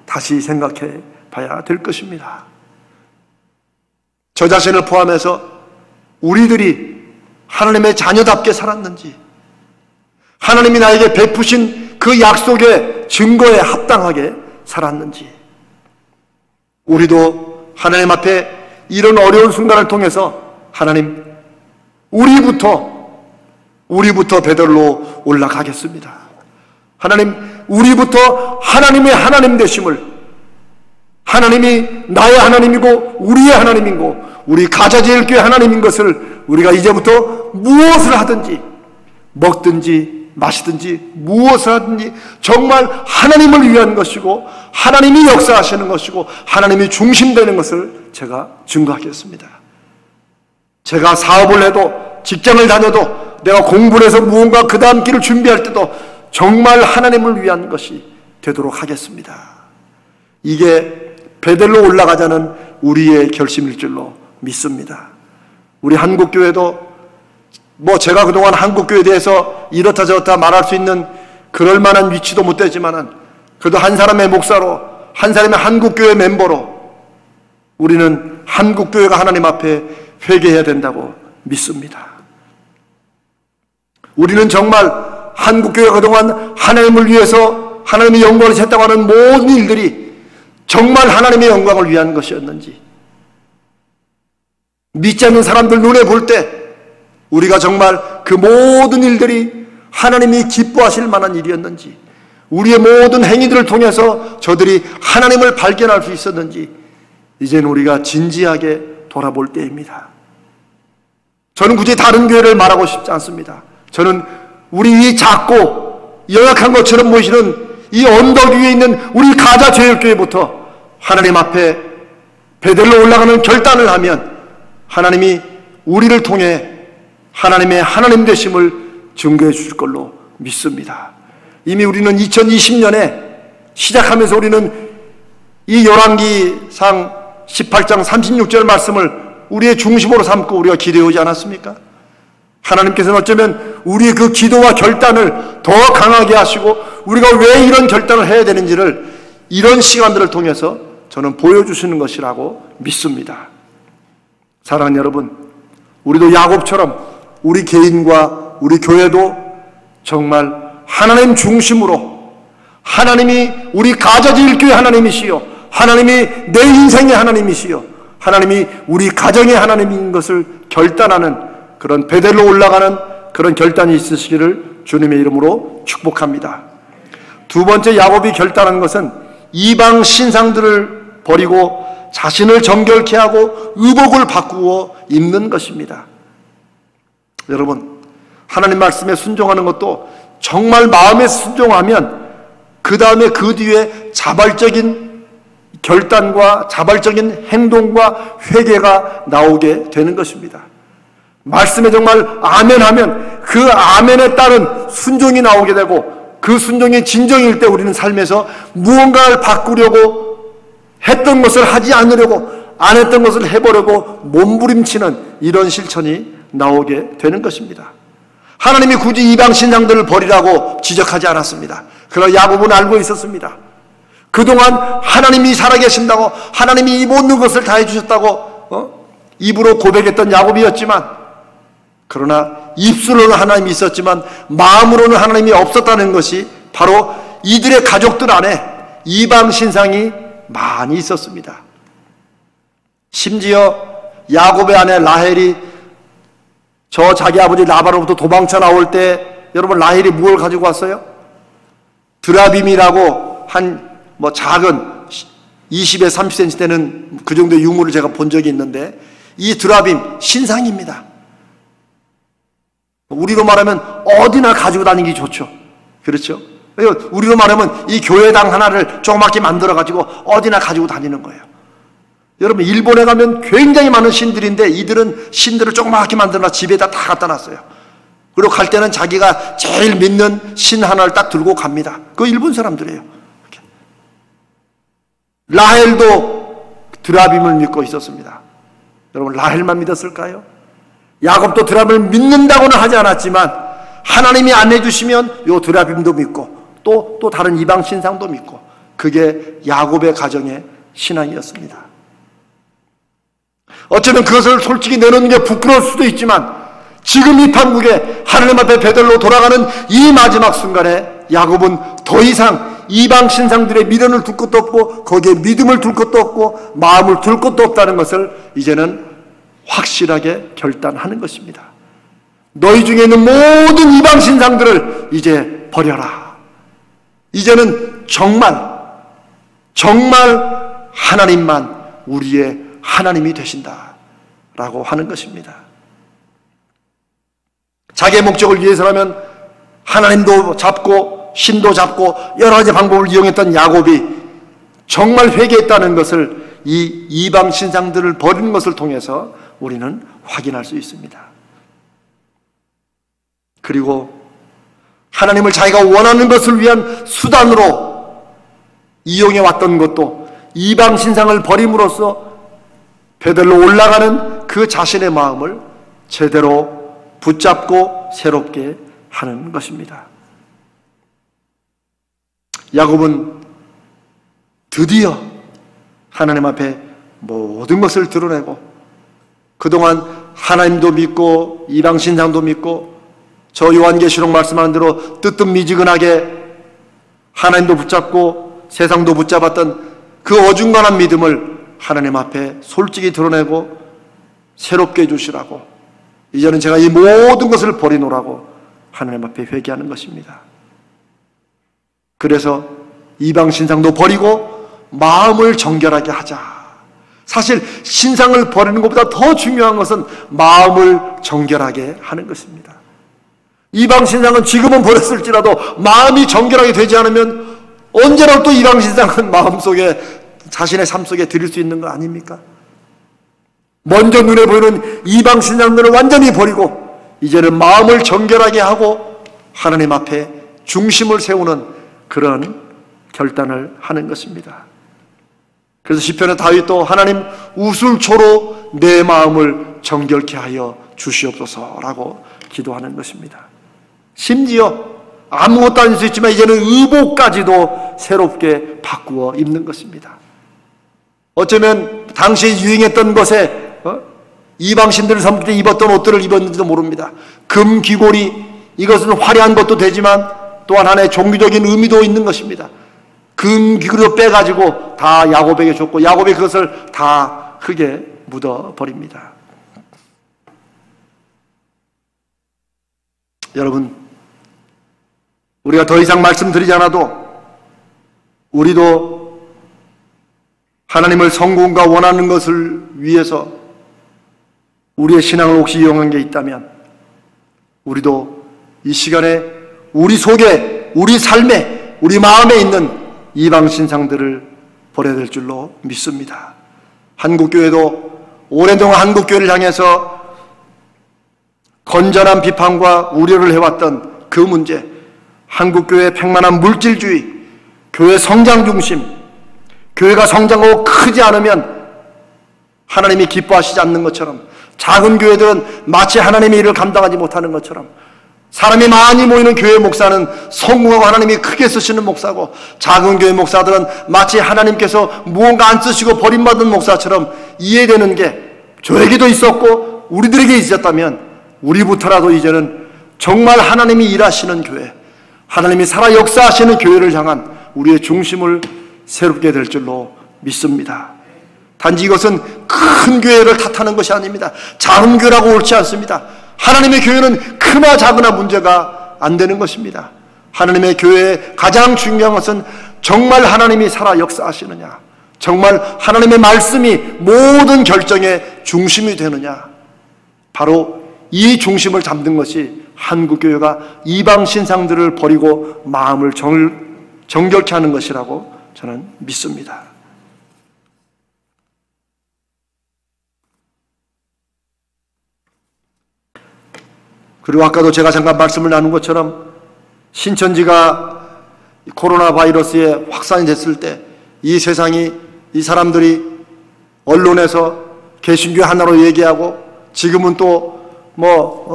다시 생각해 봐야 될 것입니다. 저 자신을 포함해서 우리들이 하나님의 자녀답게 살았는지, 하나님이 나에게 베푸신 그 약속의 증거에 합당하게 살았는지, 우리도 하나님 앞에 이런 어려운 순간을 통해서 하나님, 우리부터 베델로 올라가겠습니다. 하나님, 우리부터 하나님의 하나님 되심을, 하나님이 나의 하나님이고 우리의 하나님이고 우리 가자제일교회 하나님인 것을 우리가 이제부터 무엇을 하든지, 먹든지 마시든지 무엇을 하든지 정말 하나님을 위한 것이고 하나님이 역사하시는 것이고 하나님이 중심되는 것을 제가 증거하겠습니다. 제가 사업을 해도, 직장을 다녀도, 내가 공부를 해서 무언가 그 다음 길을 준비할 때도 정말 하나님을 위한 것이 되도록 하겠습니다. 이게 베델로 올라가자는 우리의 결심일 줄로 믿습니다. 우리 한국교회도 제가 그동안 한국교회에 대해서 이렇다 저렇다 말할 수 있는 그럴 만한 위치도 못 되지만은 그래도 한 사람의 목사로, 한 사람의 한국교회 멤버로 우리는 한국교회가 하나님 앞에 회개해야 된다고 믿습니다. 우리는 정말 한국교회가 그동안 하나님을 위해서 하나님의 영광을 챘다고 하는 모든 일들이 정말 하나님의 영광을 위한 것이었는지, 믿지 않는 사람들 눈에 볼 때 우리가 정말 그 모든 일들이 하나님이 기뻐하실 만한 일이었는지, 우리의 모든 행위들을 통해서 저들이 하나님을 발견할 수 있었는지 이제는 우리가 진지하게 돌아볼 때입니다. 저는 굳이 다른 교회를 말하고 싶지 않습니다. 저는 우리 이 작고 연약한 것처럼 보이시는 이 언덕 위에 있는 우리 가자제일교회부터 하나님 앞에 베델로 올라가는 결단을 하면 하나님이 우리를 통해 하나님의 하나님 되심을 증거해 주실 걸로 믿습니다. 이미 우리는 2020년에 시작하면서 우리는 이 열왕기상 18장 36절 말씀을 우리의 중심으로 삼고 우리가 기도해 오지 않았습니까? 하나님께서는 어쩌면 우리의 그 기도와 결단을 더 강하게 하시고 우리가 왜 이런 결단을 해야 되는지를 이런 시간들을 통해서 저는 보여주시는 것이라고 믿습니다. 사랑하는 여러분, 우리도 야곱처럼 우리 개인과 우리 교회도 정말 하나님 중심으로, 하나님이 우리 가자제일교회 하나님이시요, 하나님이 내 인생의 하나님이시요, 하나님이 우리 가정의 하나님인 것을 결단하는 그런 베델로 올라가는 그런 결단이 있으시기를 주님의 이름으로 축복합니다. 두 번째 야곱이 결단한 것은 이방 신상들을 버리고 자신을 정결케 하고 의복을 바꾸어 입는 것입니다. 여러분, 하나님 말씀에 순종하는 것도 정말 마음에 순종하면 그 다음에 그 뒤에 자발적인 결단과 자발적인 행동과 회개가 나오게 되는 것입니다. 말씀에 정말 아멘하면 그 아멘에 따른 순종이 나오게 되고 그 순종이 진정일 때 우리는 삶에서 무언가를 바꾸려고 했던 것을 하지 않으려고, 안 했던 것을 해보려고 몸부림치는 이런 실천이 나오게 되는 것입니다. 하나님이 굳이 이방 신상들을 버리라고 지적하지 않았습니다. 그러나 야곱은 알고 있었습니다. 그동안 하나님이 살아계신다고, 하나님이 이 모든 것을 다 해주셨다고 입으로 고백했던 야곱이었지만, 그러나 입술로는 하나님이 있었지만 마음으로는 하나님이 없었다는 것이 바로 이들의 가족들 안에 이방 신상이 많이 있었습니다. 심지어 야곱의 아내 라헬이 저 자기 아버지 라반으로부터 도망쳐 나올 때 여러분 라헬이 무엇을 가지고 왔어요? 드라빔이라고 한 작은 20에 30cm 되는 그 정도의 유물을 제가 본 적이 있는데, 이 드라빔 신상입니다. 우리로 말하면 어디나 가지고 다니기 좋죠. 그렇죠? 우리로 말하면 이 교회당 하나를 조그맣게 만들어 가지고 어디나 가지고 다니는 거예요. 여러분 일본에 가면 굉장히 많은 신들인데 이들은 신들을 조그맣게 만들어 집에다 다 갖다 놨어요. 그리고 갈 때는 자기가 제일 믿는 신 하나를 딱 들고 갑니다. 그거 일본 사람들이에요. 라헬도 드라빔을 믿고 있었습니다. 여러분 라헬만 믿었을까요? 야곱도 드라빔을 믿는다고는 하지 않았지만 하나님이 안내해 주시면 요 드라빔도 믿고 또 다른 이방 신상도 믿고, 그게 야곱의 가정의 신앙이었습니다. 어쩌면 그것을 솔직히 내놓는 게 부끄러울 수도 있지만 지금 이 판국에 하나님 앞에 베들로 돌아가는 이 마지막 순간에 야곱은 더 이상 이방 신상들의 미련을 둘 것도 없고 거기에 믿음을 둘 것도 없고 마음을 둘 것도 없다는 것을 이제는 확실하게 결단하는 것입니다. 너희 중에 있는 모든 이방 신상들을 이제 버려라. 이제는 정말 하나님만 우리의 하나님이 되신다라고 하는 것입니다. 자기의 목적을 위해서라면 하나님도 잡고 신도 잡고 여러 가지 방법을 이용했던 야곱이 정말 회개했다는 것을 이 이방 신상들을 버리는 것을 통해서 우리는 확인할 수 있습니다. 그리고 하나님을 자기가 원하는 것을 위한 수단으로 이용해 왔던 것도 이방 신상을 버림으로써 베들로 올라가는 그 자신의 마음을 제대로 붙잡고 새롭게 하는 것입니다. 야곱은 드디어 하나님 앞에 모든 것을 드러내고, 그동안 하나님도 믿고 이방 신상도 믿고 저 요한계시록 말씀하는 대로 뜨뜻미지근하게 하나님도 붙잡고 세상도 붙잡았던 그 어중간한 믿음을 하나님 앞에 솔직히 드러내고 새롭게 해주시라고, 이제는 제가 이 모든 것을 버리노라고 하나님 앞에 회개하는 것입니다. 그래서 이방 신상도 버리고 마음을 정결하게 하자. 사실 신상을 버리는 것보다 더 중요한 것은 마음을 정결하게 하는 것입니다. 이방 신상은 지금은 버렸을지라도 마음이 정결하게 되지 않으면 언제나 또 이방 신상은 마음속에 자신의 삶 속에 들일 수 있는 거 아닙니까? 먼저 눈에 보이는 이방 신상들을 완전히 버리고 이제는 마음을 정결하게 하고 하나님 앞에 중심을 세우는 그런 결단을 하는 것입니다. 그래서 시편의 다윗도 하나님 우술초로 내 마음을 정결케 하여 주시옵소서라고 기도하는 것입니다. 심지어 아무것도 아닐 수 있지만 이제는 의복까지도 새롭게 바꾸어 입는 것입니다. 어쩌면 당시에 유행했던 것에 이방신들을 섬길 때 입었던 옷들을 입었는지도 모릅니다. 금 귀고리, 이것은 화려한 것도 되지만 또한 하나의 종교적인 의미도 있는 것입니다. 금 귀고리를 빼가지고 다 야곱에게 줬고 야곱이 그것을 다 흙에 묻어버립니다. 여러분, 우리가 더 이상 말씀드리지 않아도 우리도 하나님을 성공과 원하는 것을 위해서 우리의 신앙을 혹시 이용한 게 있다면 우리도 이 시간에 우리 속에, 우리 삶에, 우리 마음에 있는 이방 신상들을 버려야 될 줄로 믿습니다. 한국교회도 오랜동안 한국교회를 향해서 건전한 비판과 우려를 해왔던 그 문제, 한국교회의 팽만한 물질주의, 교회 성장 중심, 교회가 성장하고 크지 않으면 하나님이 기뻐하시지 않는 것처럼, 작은 교회들은 마치 하나님의 일을 감당하지 못하는 것처럼, 사람이 많이 모이는 교회 목사는 성공하고 하나님이 크게 쓰시는 목사고, 작은 교회 목사들은 마치 하나님께서 무언가 안 쓰시고 버림받은 목사처럼 이해되는 게 저에게도 있었고 우리들에게 있었다면 우리부터라도 이제는 정말 하나님이 일하시는 교회, 하나님이 살아 역사하시는 교회를 향한 우리의 중심을 새롭게 될 줄로 믿습니다. 단지 이것은 큰 교회를 탓하는 것이 아닙니다. 작은 교회라고 옳지 않습니다. 하나님의 교회는 크나 작으나 문제가 안 되는 것입니다. 하나님의 교회의 가장 중요한 것은 정말 하나님이 살아 역사하시느냐, 정말 하나님의 말씀이 모든 결정의 중심이 되느냐, 바로 이 중심을 잡는 것이 한국교회가 이방 신상들을 버리고 마음을 정결케 하는 것이라고 저는 믿습니다. 그리고 아까도 제가 잠깐 말씀을 나눈 것처럼 신천지가 코로나 바이러스에 확산이 됐을 때 이 세상이, 이 사람들이 언론에서 개신교 하나로 얘기하고, 지금은 또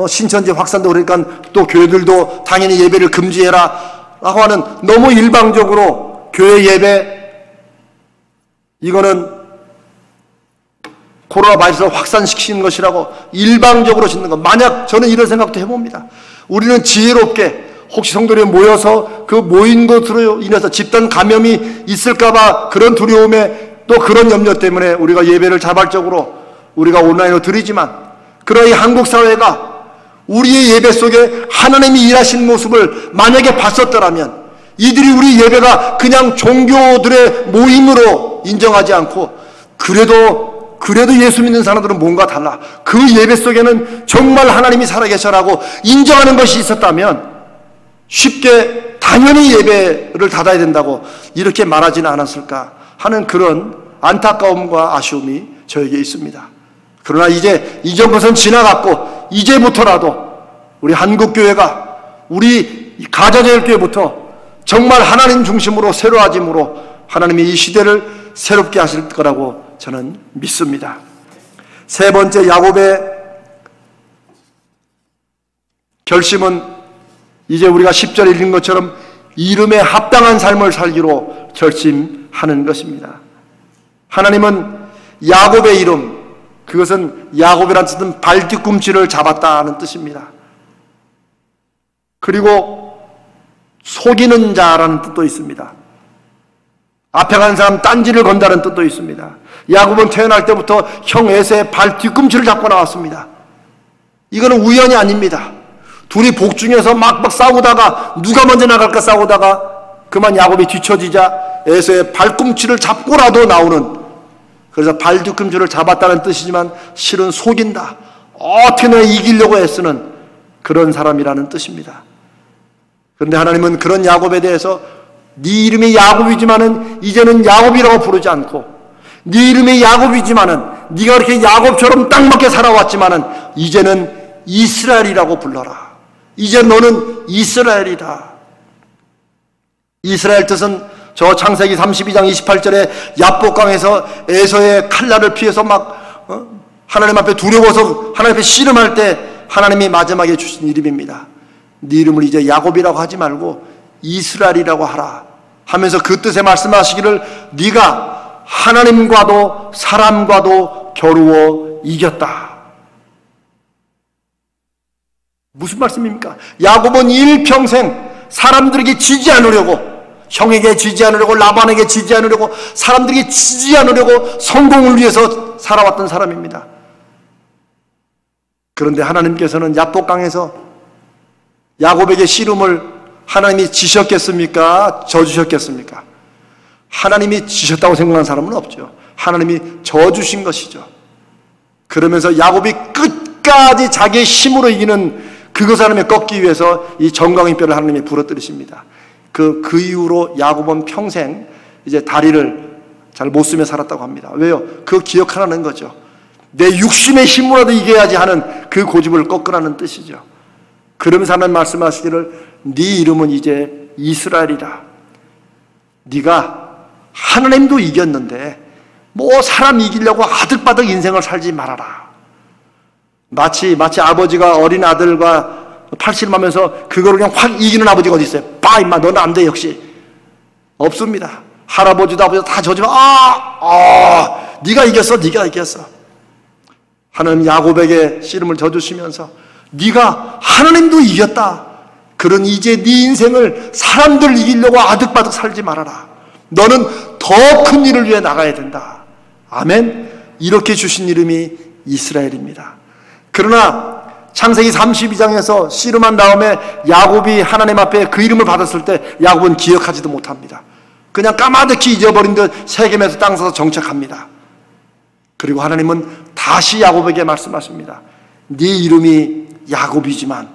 신천지 확산도 그러니까 또 교회들도 당연히 예배를 금지해라 라고 하는, 너무 일방적으로 교회 예배, 이거는 코로나 바이러스를 확산시키는 것이라고 일방적으로 짓는 것. 만약 저는 이런 생각도 해봅니다. 우리는 지혜롭게, 혹시 성도들이 모여서 그 모인 것으로 인해서 집단 감염이 있을까봐 그런 두려움에, 또 그런 염려 때문에 우리가 예배를 자발적으로 우리가 온라인으로 드리지만, 그러나 이 한국 사회가 우리의 예배 속에 하나님이 일하신 모습을 만약에 봤었더라면, 이들이 우리 예배가 그냥 종교들의 모임으로 인정하지 않고 그래도 예수 믿는 사람들은 뭔가 달라, 그 예배 속에는 정말 하나님이 살아계셔라고 인정하는 것이 있었다면 쉽게 당연히 예배를 닫아야 된다고 이렇게 말하지는 않았을까 하는 그런 안타까움과 아쉬움이 저에게 있습니다. 그러나 이제 이전 것은 지나갔고, 이제부터라도 우리 한국교회가, 우리 가자제일교회부터 정말 하나님 중심으로 새로워짐으로 하나님이 이 시대를 새롭게 하실 거라고 저는 믿습니다. 세 번째, 야곱의 결심은 이제 우리가 10절에 읽은 것처럼 이름에 합당한 삶을 살기로 결심하는 것입니다. 하나님은 야곱의 이름, 그것은 야곱이라는 뜻은 발뒤꿈치를 잡았다는 뜻입니다. 그리고 속이는 자라는 뜻도 있습니다. 앞에 간 사람 딴지를 건다는 뜻도 있습니다. 야곱은 태어날 때부터 형 에서의 발 뒤꿈치를 잡고 나왔습니다. 이거는 우연이 아닙니다. 둘이 복중에서 막 싸우다가 누가 먼저 나갈까 싸우다가 그만 야곱이 뒤처지자 에서의 발꿈치를 잡고라도 나오는, 그래서 발 뒤꿈치를 잡았다는 뜻이지만 실은 속인다, 어떻게나 이기려고 애쓰는 그런 사람이라는 뜻입니다. 그런데 하나님은 그런 야곱에 대해서 네 이름이 야곱이지만은 이제는 야곱이라고 부르지 않고, 네 이름이 야곱이지만은 네가 그렇게 야곱처럼 딱 맞게 살아왔지만은 이제는 이스라엘이라고 불러라. 이제 너는 이스라엘이다. 이스라엘 뜻은 저 창세기 32장 28절에 야복강에서 에서의 칼날을 피해서 막 하나님 앞에 두려워서 하나님 앞에 씨름할 때 하나님이 마지막에 주신 이름입니다. 네 이름을 이제 야곱이라고 하지 말고 이스라엘이라고 하라 하면서 그 뜻에 말씀하시기를 네가 하나님과도 사람과도 겨루어 이겼다. 무슨 말씀입니까? 야곱은 일평생 사람들에게 지지 않으려고, 형에게 지지 않으려고, 라반에게 지지 않으려고, 사람들에게 지지 않으려고 성공을 위해서 살아왔던 사람입니다. 그런데 하나님께서는 야복강에서 야곱에게 씨름을 하나님이 지셨겠습니까? 져주셨겠습니까? 하나님이 지셨다고 생각하는 사람은 없죠. 하나님이 져주신 것이죠. 그러면서 야곱이 끝까지 자기의 힘으로 이기는 그것 하나님의 꺾기 위해서 이 정강의 뼈를 하나님이 부러뜨리십니다. 그 이후로 야곱은 평생 이제 다리를 잘 못 쓰며 살았다고 합니다. 왜요? 그거 기억하라는 거죠. 내 육신의 힘으로라도 이겨야지 하는 그 고집을 꺾으라는 뜻이죠. 그러면서 하나님 말씀하시기를 네 이름은 이제 이스라엘이라. 네가 하나님도 이겼는데 뭐 사람 이기려고 아득바득 인생을 살지 말아라. 마치 아버지가 어린 아들과 팔씨름하면서 그거를 그냥 확 이기는 아버지가 어디 있어요? 빠 임마 너는 안 돼. 역시 없습니다. 할아버지도 아버지도 다 저지만 네가 이겼어. 하나님 야곱에게 씨름을 져주시면서 네가 하나님도 이겼다. 그런 이제 네 인생을 사람들 이기려고 아득바득 살지 말아라. 너는 더 큰 일을 위해 나가야 된다. 아멘. 이렇게 주신 이름이 이스라엘입니다. 그러나 창세기 32장에서 씨름한 다음에 야곱이 하나님 앞에 그 이름을 받았을 때 야곱은 기억하지도 못합니다. 그냥 까마득히 잊어버린 듯 세겜에서 땅 사서 정착합니다. 그리고 하나님은 다시 야곱에게 말씀하십니다. 네 이름이 야곱이지만,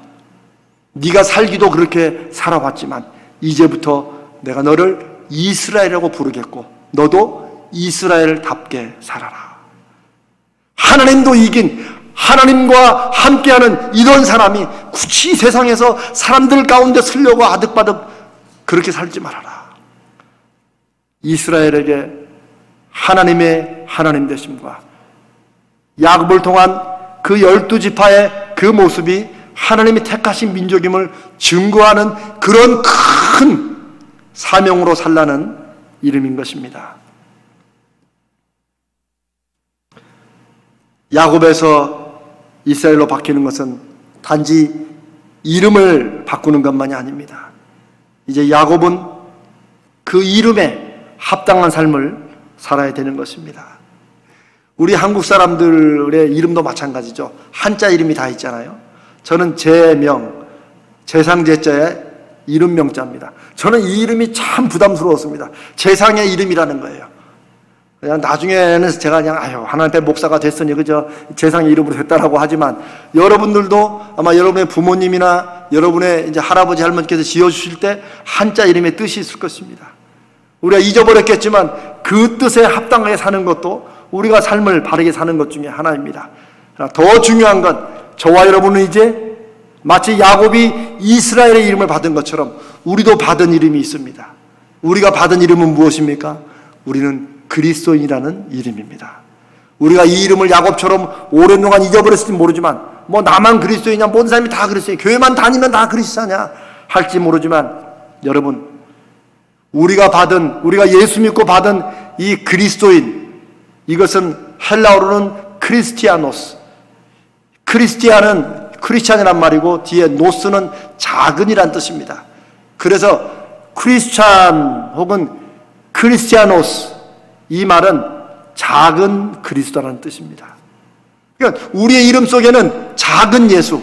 네가 살기도 그렇게 살아왔지만 이제부터 내가 너를 이스라엘이라고 부르겠고 너도 이스라엘답게 살아라. 하나님도 이긴, 하나님과 함께하는 이런 사람이 굳이 세상에서 사람들 가운데 쓰려고 아득바득 그렇게 살지 말아라. 이스라엘에게 하나님의 하나님 되심과 야곱을 통한 그 12지파의 그 모습이 하나님이 택하신 민족임을 증거하는 그런 큰 사명으로 살라는 이름인 것입니다. 야곱에서 이스라엘로 바뀌는 것은 단지 이름을 바꾸는 것만이 아닙니다. 이제 야곱은 그 이름에 합당한 삶을 살아야 되는 것입니다. 우리 한국 사람들의 이름도 마찬가지죠. 한자 이름이 다 있잖아요. 저는 제명, 재상제자의 이름명자입니다. 저는 이 이름이 참 부담스러웠습니다. 재상의 이름이라는 거예요. 그냥 나중에는 제가 그냥 하나님 앞에 목사가 됐으니 그저 재상의 이름으로 됐다라고 하지만, 여러분들도 아마 여러분의 부모님이나 여러분의 이제 할아버지 할머니께서 지어주실 때 한자 이름의 뜻이 있을 것입니다. 우리가 잊어버렸겠지만 그 뜻에 합당하게 사는 것도 우리가 삶을 바르게 사는 것 중에 하나입니다. 더 중요한 건 저와 여러분은 이제 마치 야곱이 이스라엘의 이름을 받은 것처럼 우리도 받은 이름이 있습니다. 우리가 받은 이름은 무엇입니까? 우리는 그리스도인이라는 이름입니다. 우리가 이 이름을 야곱처럼 오랜 동안 잊어버렸을지 모르지만, 뭐 나만 그리스도이냐, 모든 사람이 다 그리스도이냐, 교회만 다니면 다 그리스도냐 할지 모르지만, 여러분, 우리가 예수 믿고 받은 이 그리스도인, 이것은 헬라어로는 크리스티아노스, 크리스찬이란 말이고 뒤에 노스는 작은이란 뜻입니다. 그래서 크리스찬 혹은 크리스티아노스, 이 말은 작은 그리스도라는 뜻입니다. 그러니까 우리의 이름 속에는 작은 예수,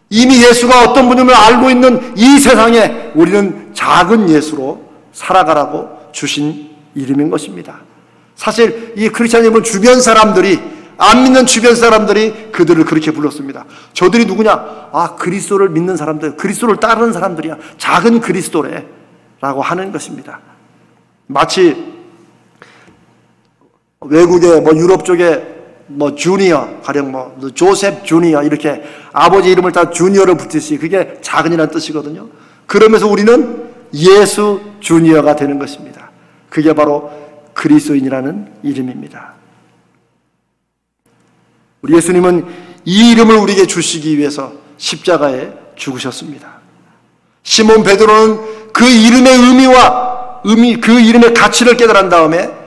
이미 예수가 어떤 분임을 알고 있는 이 세상에 우리는 작은 예수로 살아가라고 주신 이름인 것입니다. 사실 이 크리스찬이면 주변 사람들이, 안 믿는 주변 사람들이 그들을 그렇게 불렀습니다. 저들이 누구냐? 그리스도를 믿는 사람들, 그리스도를 따르는 사람들이야. 작은 그리스도래 라고 하는 것입니다. 마치 외국의 유럽 쪽에 주니어, 가령 조셉 주니어 이렇게 아버지 이름을 다 주니어를 붙이시, 그게 작은이라는 뜻이거든요. 그러면서 우리는 예수 주니어가 되는 것입니다. 그게 바로 그리스도인이라는 이름입니다. 우리 예수님은 이 이름을 우리에게 주시기 위해서 십자가에 죽으셨습니다. 시몬 베드로는 그 이름의 의미와 그 이름의 가치를 깨달은 다음에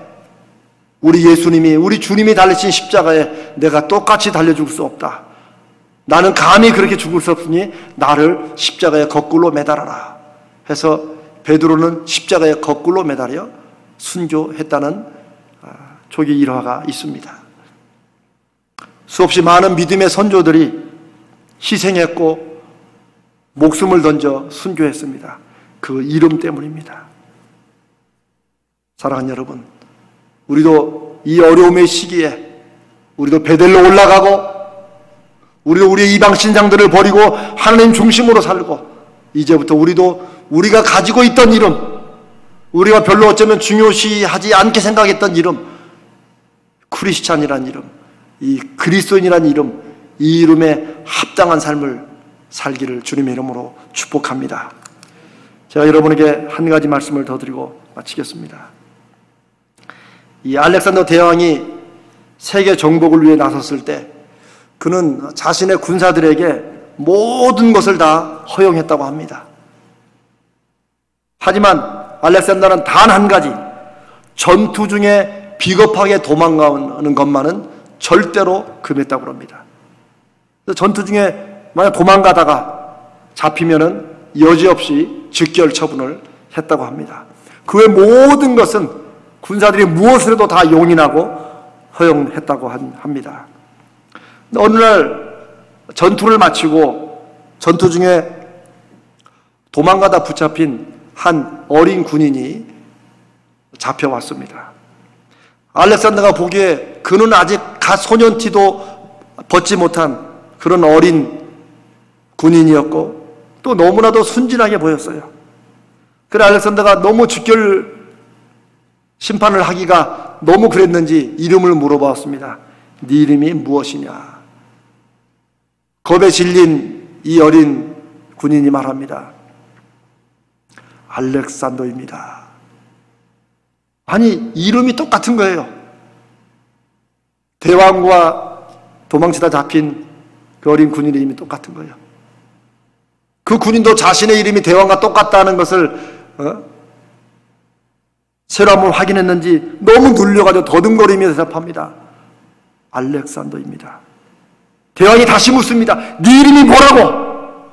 우리 예수님이, 우리 주님이 달리신 십자가에 내가 똑같이 달려 죽을 수 없다. 나는 감히 그렇게 죽을 수 없으니 나를 십자가에 거꾸로 매달아라 해서 베드로는 십자가에 거꾸로 매달려 순교했다는 초기 일화가 있습니다. 수없이 많은 믿음의 선조들이 희생했고 목숨을 던져 순교했습니다. 그 이름 때문입니다. 사랑하는 여러분, 우리도 이 어려움의 시기에 우리도 베델로 올라가고, 우리도 우리의 이방 신상들을 버리고 하나님 중심으로 살고, 이제부터 우리도 우리가 가지고 있던 이름, 우리가 별로 어쩌면 중요시하지 않게 생각했던 이름, 크리스찬이라는 이름, 이 그리스도인이라는 이름, 이 이름에 합당한 삶을 살기를 주님의 이름으로 축복합니다. 제가 여러분에게 한 가지 말씀을 더 드리고 마치겠습니다. 이 알렉산더 대왕이 세계 정복을 위해 나섰을 때 그는 자신의 군사들에게 모든 것을 다 허용했다고 합니다. 하지만 알렉산더는 단 한 가지, 전투 중에 비겁하게 도망가는 것만은 절대로 금했다고 합니다. 전투 중에 만약 도망가다가 잡히면은 여지없이 즉결 처분을 했다고 합니다. 그 외 모든 것은 군사들이 무엇을 해도 다 용인하고 허용했다고 합니다. 어느 날 전투를 마치고 전투 중에 도망가다 붙잡힌 한 어린 군인이 잡혀왔습니다. 알렉산더가 보기에 그는 아직 갓 소년티도 벗지 못한 그런 어린 군인이었고 또 너무나도 순진하게 보였어요. 그래 알렉산더가 너무 직결 심판을 하기가 너무 그랬는지 이름을 물어봤습니다. 네 이름이 무엇이냐? 겁에 질린 이 어린 군인이 말합니다. 알렉산더입니다. 아니, 이름이 똑같은 거예요. 대왕과 도망치다 잡힌 그 어린 군인의 이름이 똑같은 거예요. 그 군인도 자신의 이름이 대왕과 똑같다는 것을 새로 한번 확인했는지 너무 눌려가지고 더듬거리면서 대답합니다. 알렉산더입니다. 대왕이 다시 묻습니다. 네 이름이 뭐라고?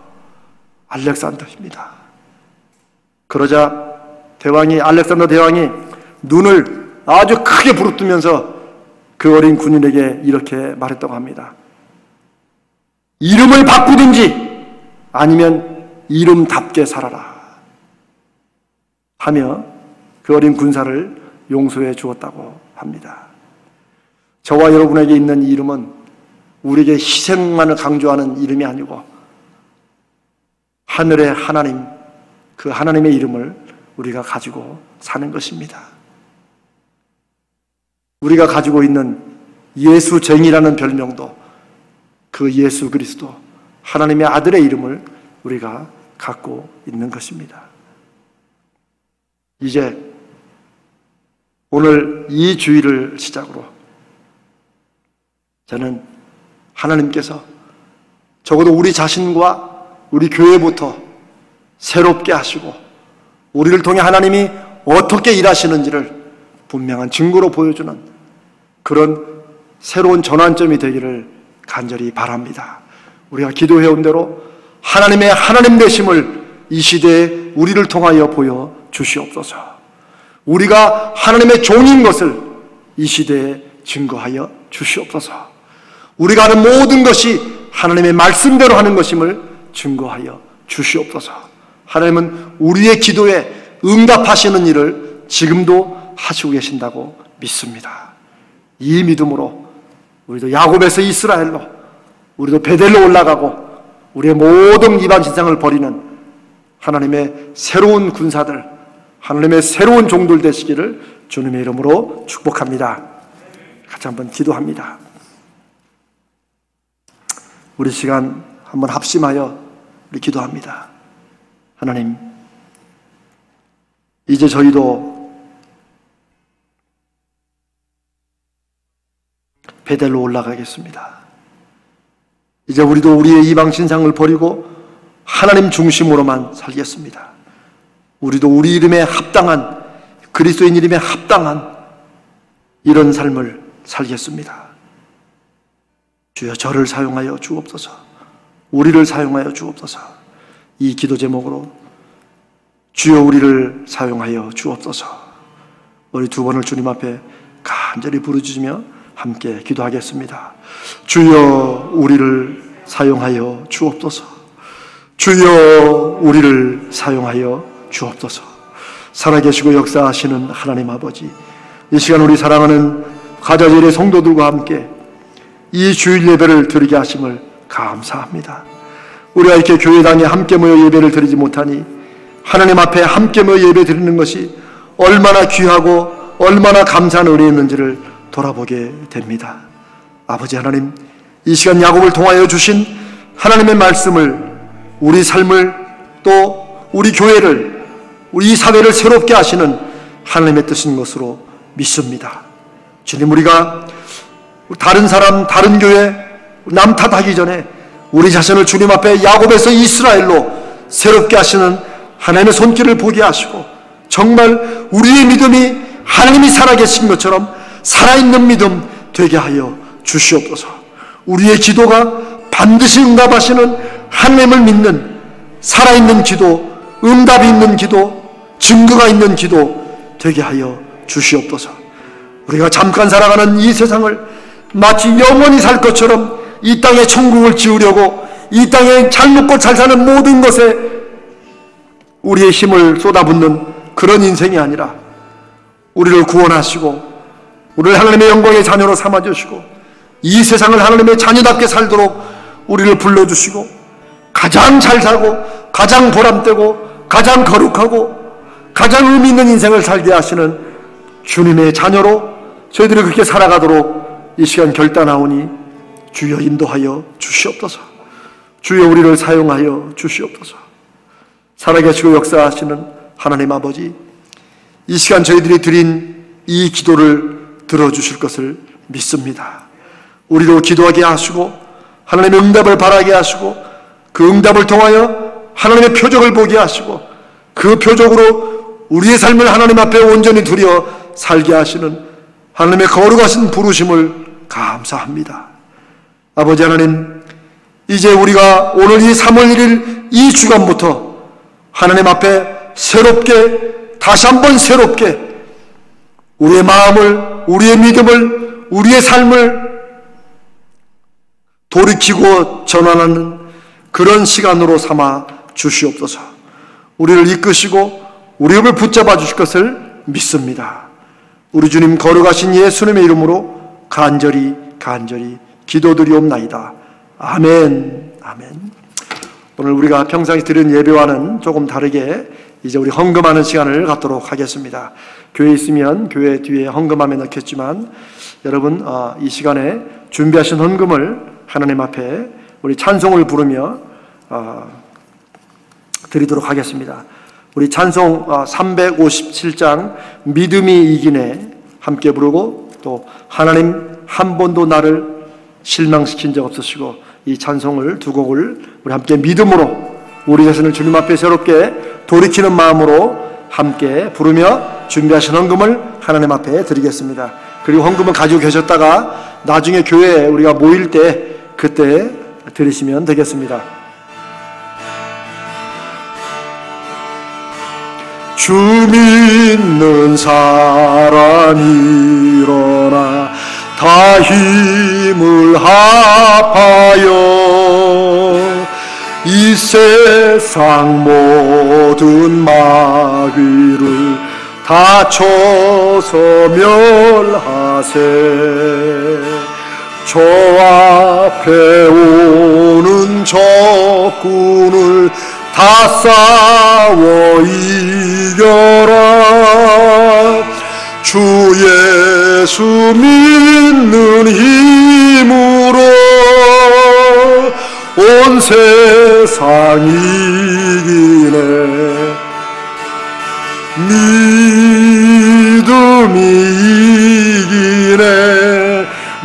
알렉산더입니다. 그러자 알렉산더 대왕이 눈을 아주 크게 부릅뜨면서 그 어린 군인에게 이렇게 말했다고 합니다. 이름을 바꾸든지 아니면 이름답게 살아라 하며 그 어린 군사를 용서해 주었다고 합니다. 저와 여러분에게 있는 이 이름은 우리에게 희생만을 강조하는 이름이 아니고 하늘의 하나님, 그 하나님의 이름을 우리가 가지고 사는 것입니다. 우리가 가지고 있는 예수쟁이라는 별명도 그 예수 그리스도 하나님의 아들의 이름을 우리가 갖고 있는 것입니다. 이제 오늘 이 주일을 시작으로 저는 하나님께서 적어도 우리 자신과 우리 교회부터 새롭게 하시고 우리를 통해 하나님이 어떻게 일하시는지를 분명한 증거로 보여주는 그런 새로운 전환점이 되기를 간절히 바랍니다. 우리가 기도해온 대로 하나님의 하나님 되심을 이 시대에 우리를 통하여 보여 주시옵소서. 우리가 하나님의 종인 것을 이 시대에 증거하여 주시옵소서. 우리가 하는 모든 것이 하나님의 말씀대로 하는 것임을 증거하여 주시옵소서. 하나님은 우리의 기도에 응답하시는 일을 지금도 하시고 계신다고 믿습니다. 이 믿음으로 우리도 야곱에서 이스라엘로, 우리도 베델로 올라가고 우리의 모든 이방 신상을 버리는 하나님의 새로운 군사들, 하나님의 새로운 종들 되시기를 주님의 이름으로 축복합니다. 같이 한번 기도합니다. 우리 시간 한번 합심하여 우리 기도합니다. 하나님, 이제 저희도 베델로 올라가겠습니다. 이제 우리도 우리의 이방 신상을 버리고 하나님 중심으로만 살겠습니다. 우리도 우리 이름에 합당한, 그리스도인 이름에 합당한 이런 삶을 살겠습니다. 주여, 저를 사용하여 주옵소서. 우리를 사용하여 주옵소서. 이 기도 제목으로 주여 우리를 사용하여 주옵소서. 우리 두 번을 주님 앞에 간절히 부르짖으며 함께 기도하겠습니다. 주여 우리를 사용하여 주옵소서. 주여 우리를 사용하여 주옵소서. 살아계시고 역사하시는 하나님 아버지, 이 시간 우리 사랑하는 가자질의 성도들과 함께 이 주일 예배를 드리게 하심을 감사합니다. 우리가 이렇게 교회당에 함께 모여 예배를 드리지 못하니 하나님 앞에 함께 모여 예배 드리는 것이 얼마나 귀하고 얼마나 감사한 은혜였는지를 돌아보게 됩니다. 아버지 하나님, 이 시간 야곱을 통하여 주신 하나님의 말씀을 우리 삶을, 또 우리 교회를, 우리 사회를 새롭게 하시는 하나님의 뜻인 것으로 믿습니다. 주님, 우리가 다른 사람, 다른 교회 남 탓하기 전에 우리 자신을 주님 앞에 야곱에서 이스라엘로 새롭게 하시는 하나님의 손길을 보게 하시고, 정말 우리의 믿음이 하나님이 살아계신 것처럼 살아있는 믿음 되게 하여 주시옵소서. 우리의 기도가 반드시 응답하시는 하나님을 믿는 살아있는 기도, 응답이 있는 기도, 증거가 있는 기도 되게 하여 주시옵소서. 우리가 잠깐 살아가는 이 세상을 마치 영원히 살 것처럼 이 땅에 천국을 지으려고 이 땅에 잘 먹고 잘 사는 모든 것에 우리의 힘을 쏟아붓는 그런 인생이 아니라 우리를 구원하시고 우리를 하나님의 영광의 자녀로 삼아주시고 이 세상을 하나님의 자녀답게 살도록 우리를 불러주시고 가장 잘 살고 가장 보람되고 가장 거룩하고 가장 의미 있는 인생을 살게 하시는 주님의 자녀로 저희들이 그렇게 살아가도록 이 시간 결단하오니 주여 인도하여 주시옵소서. 주여 우리를 사용하여 주시옵소서. 살아계시고 역사하시는 하나님 아버지, 이 시간 저희들이 드린 이 기도를 들어주실 것을 믿습니다. 우리로 기도하게 하시고 하나님의 응답을 바라게 하시고 그 응답을 통하여 하나님의 표적을 보게 하시고 그 표적으로 우리의 삶을 하나님 앞에 온전히 드려 살게 하시는 하나님의 거룩하신 부르심을 감사합니다. 아버지 하나님, 이제 우리가 오늘 이 3월 1일 이 주간부터 하나님 앞에 새롭게 다시 한번 새롭게 우리의 마음을, 우리의 믿음을, 우리의 삶을 돌이키고 전환하는 그런 시간으로 삼아 주시옵소서. 우리를 이끄시고 우리를 붙잡아 주실 것을 믿습니다. 우리 주님 거룩하신 예수님의 이름으로 간절히 기도드리옵나이다. 아멘. 아멘. 오늘 우리가 평상시 드린 예배와는 조금 다르게 이제 우리 헌금하는 시간을 갖도록 하겠습니다. 교회에 있으면 교회 뒤에 헌금함에 넣겠지만 여러분 이 시간에 준비하신 헌금을 하나님 앞에 우리 찬송을 부르며 드리도록 하겠습니다. 우리 찬송 357장 믿음이 이기네 함께 부르고 또 하나님 한 번도 나를 실망시킨 적 없으시고 이 찬송을 두 곡을 우리 함께 믿음으로 우리 자신을 주님 앞에 새롭게 돌이키는 마음으로 함께 부르며 준비하신 헌금을 하나님 앞에 드리겠습니다. 그리고 헌금을 가지고 계셨다가 나중에 교회에 우리가 모일 때 그때 드리시면 되겠습니다. 주 믿는 사람이 일어나 다 힘을 합하여 이 세상 모든 마귀를 다 쳐서 멸하세. 저 앞에 오는 적군을 다 싸워 이겨라. 주 예수 믿는 힘으로 온 세상 이기네. 믿음이 이기네.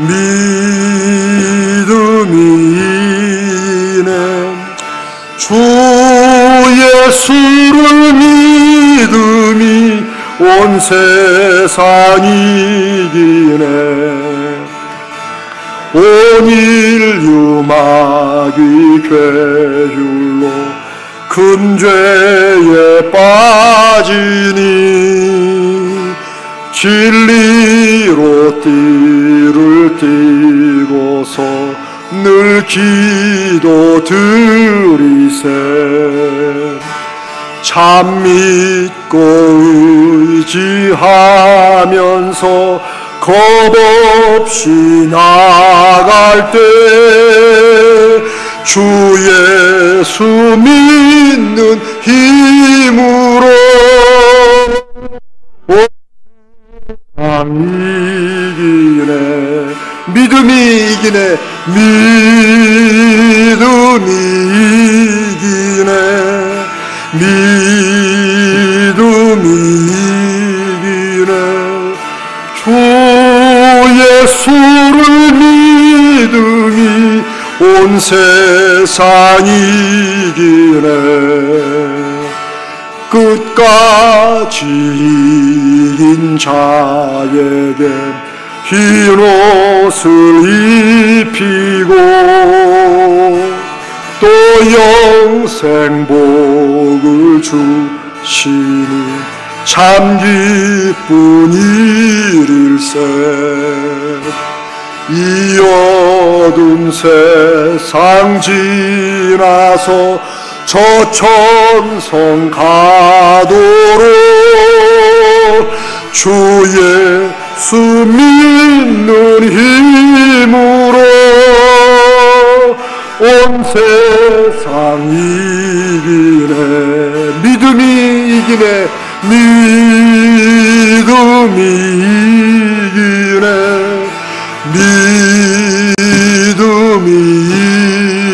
믿음이 이기네. 주 예수를 믿음이 온 세상 이기네. 온 인류 마귀 괴율로 큰 죄에 빠지니 진리로 띠를 띠고서 늘 기도 드리세. 참 믿고 의지하면서 겁없이 나갈 때 주 예수 믿는 힘으로 이기네. 믿음이 이기네. 믿음이 이기네. 믿음이 이기네. 주 예수를 믿음이 온 세상 이기네. 끝까지 이긴 자에게 흰 옷을 입히고 또 영생 복을 주시니 참 기쁜 일일세. 이 어두운 세상 지나서 저 천성 가도록 주 예수 믿는 힘으로 온 세상 이기네. 믿음이 이기네. 믿음이 이기네. 믿음이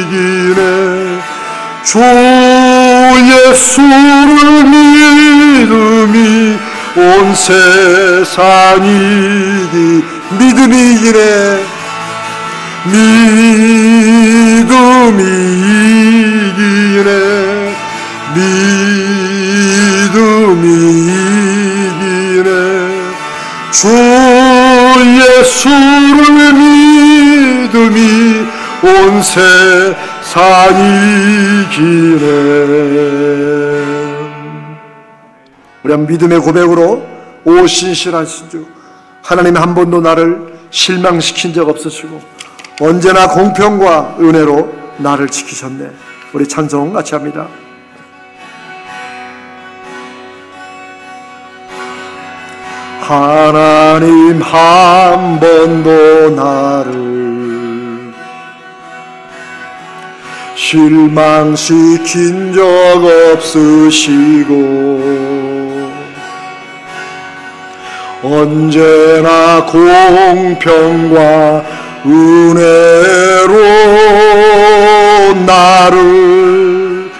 이기네. 주 예수를 믿음이 온 세상이 믿음이 이기네. 믿음이 이기네. 믿음이 이기네. 주 예수를 믿음이 온 세상이 이기네. 우리 한 믿음의 고백으로 오 신실하신 주, 하나님 한 번도 나를 실망시킨 적 없으시고 언제나 공평과 은혜로 나를 지키셨네. 우리 찬송 같이 합니다. 하나님 한 번도 나를 실망시킨 적 없으시고 언제나 공평과 은혜로 나를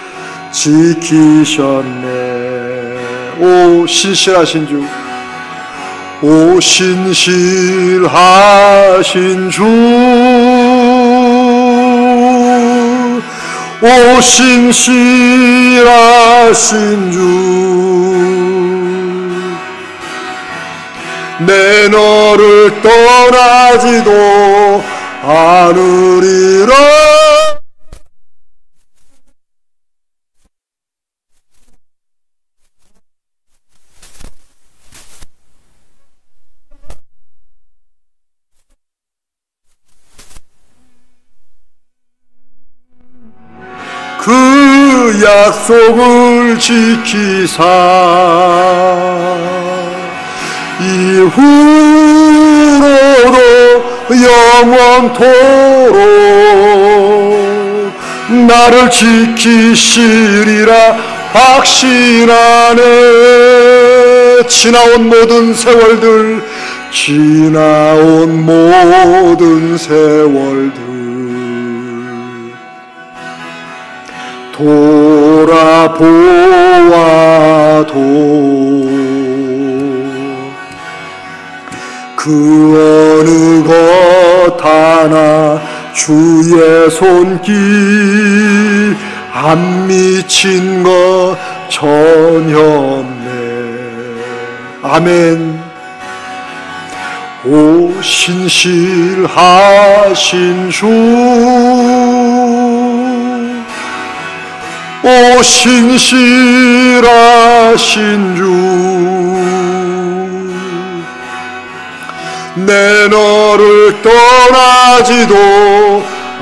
지키셨네. 오 신실하신 주, 오 신실하신 주, 오 신실하신 주, 내 너를 떠나지도 않으리라. 그 약속을 지키사 이후로도 영원토록 나를 지키시리라 확신하네. 지나온 모든 세월들, 지나온 모든 세월들 돌아보아도 그 어느 것 하나 주의 손길 안 미친 것 전혀 없네. 아멘. 오 신실하신 주, 오 신실하신 주, 내 너를 떠나지도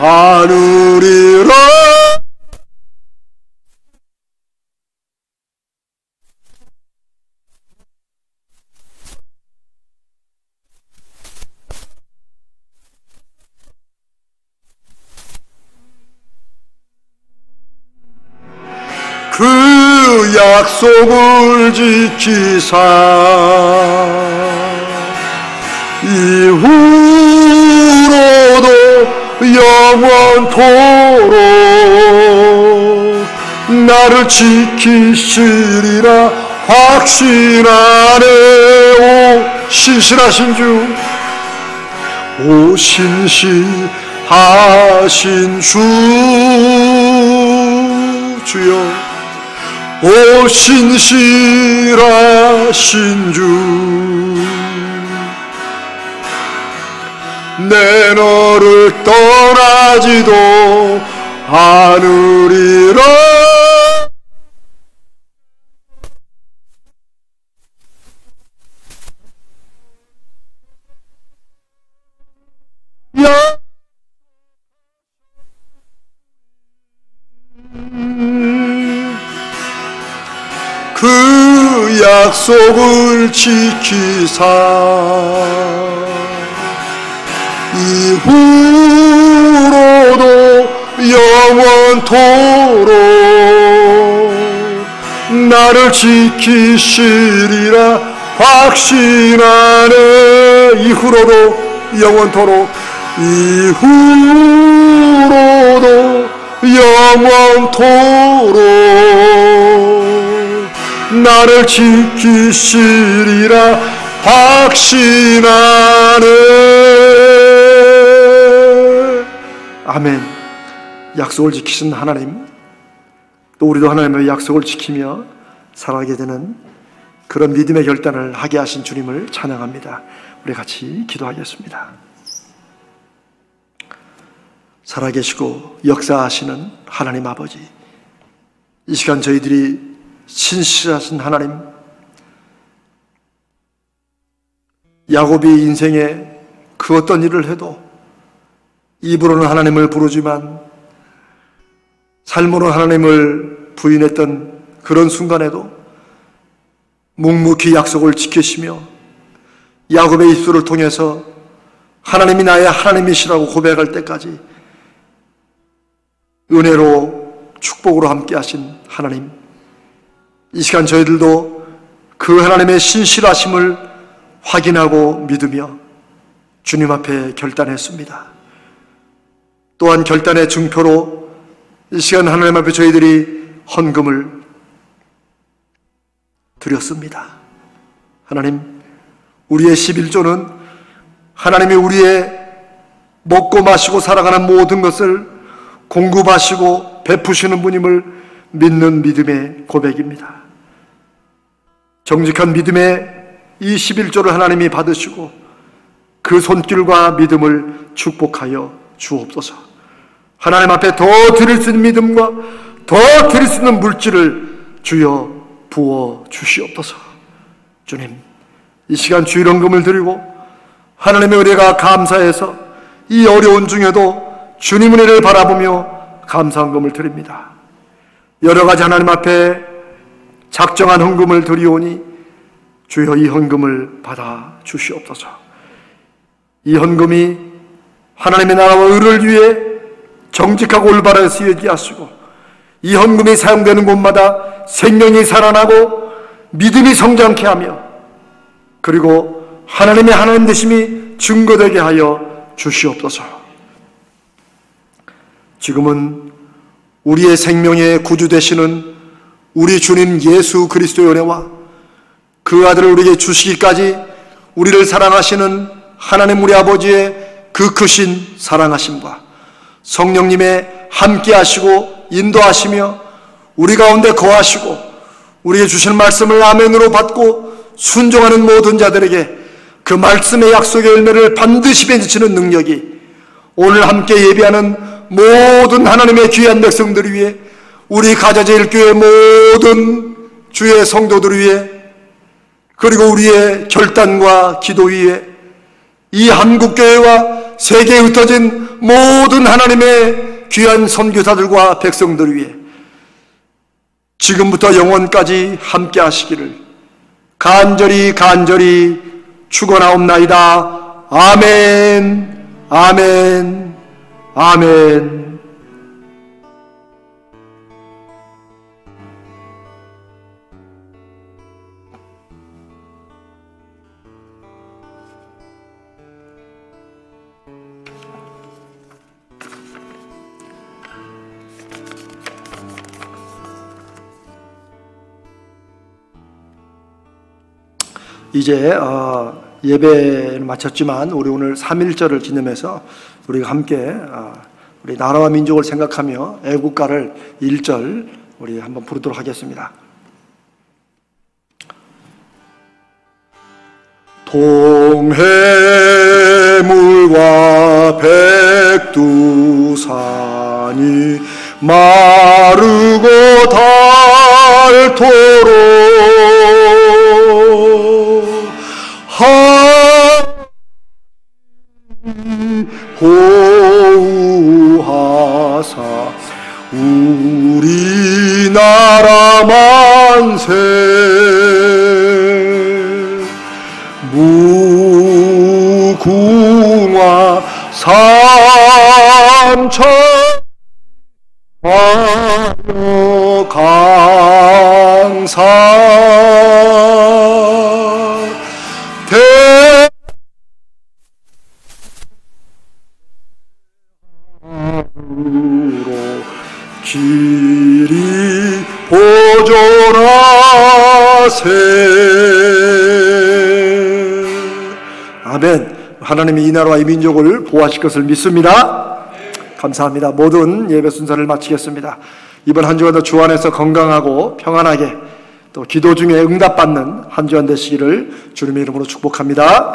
않으리라. 그 약속을 지키사 이후로도 영원토록 나를 지키시리라 확신하네. 오 신실하신 주, 오 신실하신 주, 주여 오 신실하신 주, 내 너를 떠나지도 않으리라. 그 약속을 지키사 이후로도 영원토록 나를 지키시리라 확신하네. 이후로도 영원토록 이후로도 영원토록 나를 지키시리라 확신하네. 아멘. 약속을 지키신 하나님, 또 우리도 하나님의 약속을 지키며 살아가게 되는 그런 믿음의 결단을 하게 하신 주님을 찬양합니다. 우리 같이 기도하겠습니다. 살아계시고 역사하시는 하나님 아버지, 이 시간 저희들이 신실하신 하나님, 야곱이 인생에 그 어떤 일을 해도 입으로는 하나님을 부르지만 삶으로 하나님을 부인했던 그런 순간에도 묵묵히 약속을 지키시며 야곱의 입술을 통해서 하나님이 나의 하나님이시라고 고백할 때까지 은혜로 축복으로 함께 하신 하나님, 이 시간 저희들도 그 하나님의 신실하심을 확인하고 믿으며 주님 앞에 결단했습니다. 또한 결단의 증표로 이 시간 하나님 앞에 저희들이 헌금을 드렸습니다. 하나님, 우리의 11조는 하나님이 우리의 먹고 마시고 살아가는 모든 것을 공급하시고 베푸시는 분임을 믿는 믿음의 고백입니다. 정직한 믿음의 이 11조를 하나님이 받으시고 그 손길과 믿음을 축복하여 주옵소서. 하나님 앞에 더 드릴 수 있는 믿음과 더 드릴 수 있는 물질을 주여 부어 주시옵소서. 주님, 이 시간 주일헌금을 드리고 하나님의 은혜가 감사해서 이 어려운 중에도 주님 은혜를 바라보며 감사헌금을 드립니다. 여러 가지 하나님 앞에 작정한 헌금을 드리오니 주여 이 헌금을 받아 주시옵소서. 이 헌금이 하나님의 나라와 의를 위해 정직하고 올바르게 쓰여지게 하시고 이 헌금이 사용되는 곳마다 생명이 살아나고 믿음이 성장케 하며 그리고 하나님의 하나님 되심이 증거되게 하여 주시옵소서. 지금은 우리의 생명의 구주 되시는 우리 주님 예수 그리스도의 은혜와 그 아들을 우리에게 주시기까지 우리를 사랑하시는 하나님 우리 아버지의 그 크신 사랑하심과 성령님의 함께 하시고 인도하시며 우리 가운데 거하시고 우리에게 주신 말씀을 아멘으로 받고 순종하는 모든 자들에게 그 말씀의 약속의 열매를 반드시 맺으시는 능력이 오늘 함께 예배하는 모든 하나님의 귀한 백성들 위해 우리 가자제일교회 모든 주의 성도들 위해 그리고 우리의 결단과 기도 위에 이 한국교회와 세계에 흩어진 모든 하나님의 귀한 선교사들과 백성들 위해 지금부터 영원까지 함께 하시기를 간절히 축원하옵나이다. 아멘, 아멘, 아멘. 이제 예배를 마쳤지만 우리 오늘 3.1절을 기념해서 우리가 함께 우리 나라와 민족을 생각하며 애국가를 1절 우리 한번 부르도록 하겠습니다. 동해물과 백두산이 마르고 닳도록 보호하사 우리나라만 만세 무궁화 삼천 화요 강산 대으로 길이 보존하세. 아멘. 하나님이 이 나라와 이 민족을 보호하실 것을 믿습니다. 감사합니다. 모든 예배 순서를 마치겠습니다. 이번 한 주간도 주 안에서 건강하고 평안하게 또 기도 중에 응답받는 한 주간 되시기를 주님의 이름으로 축복합니다.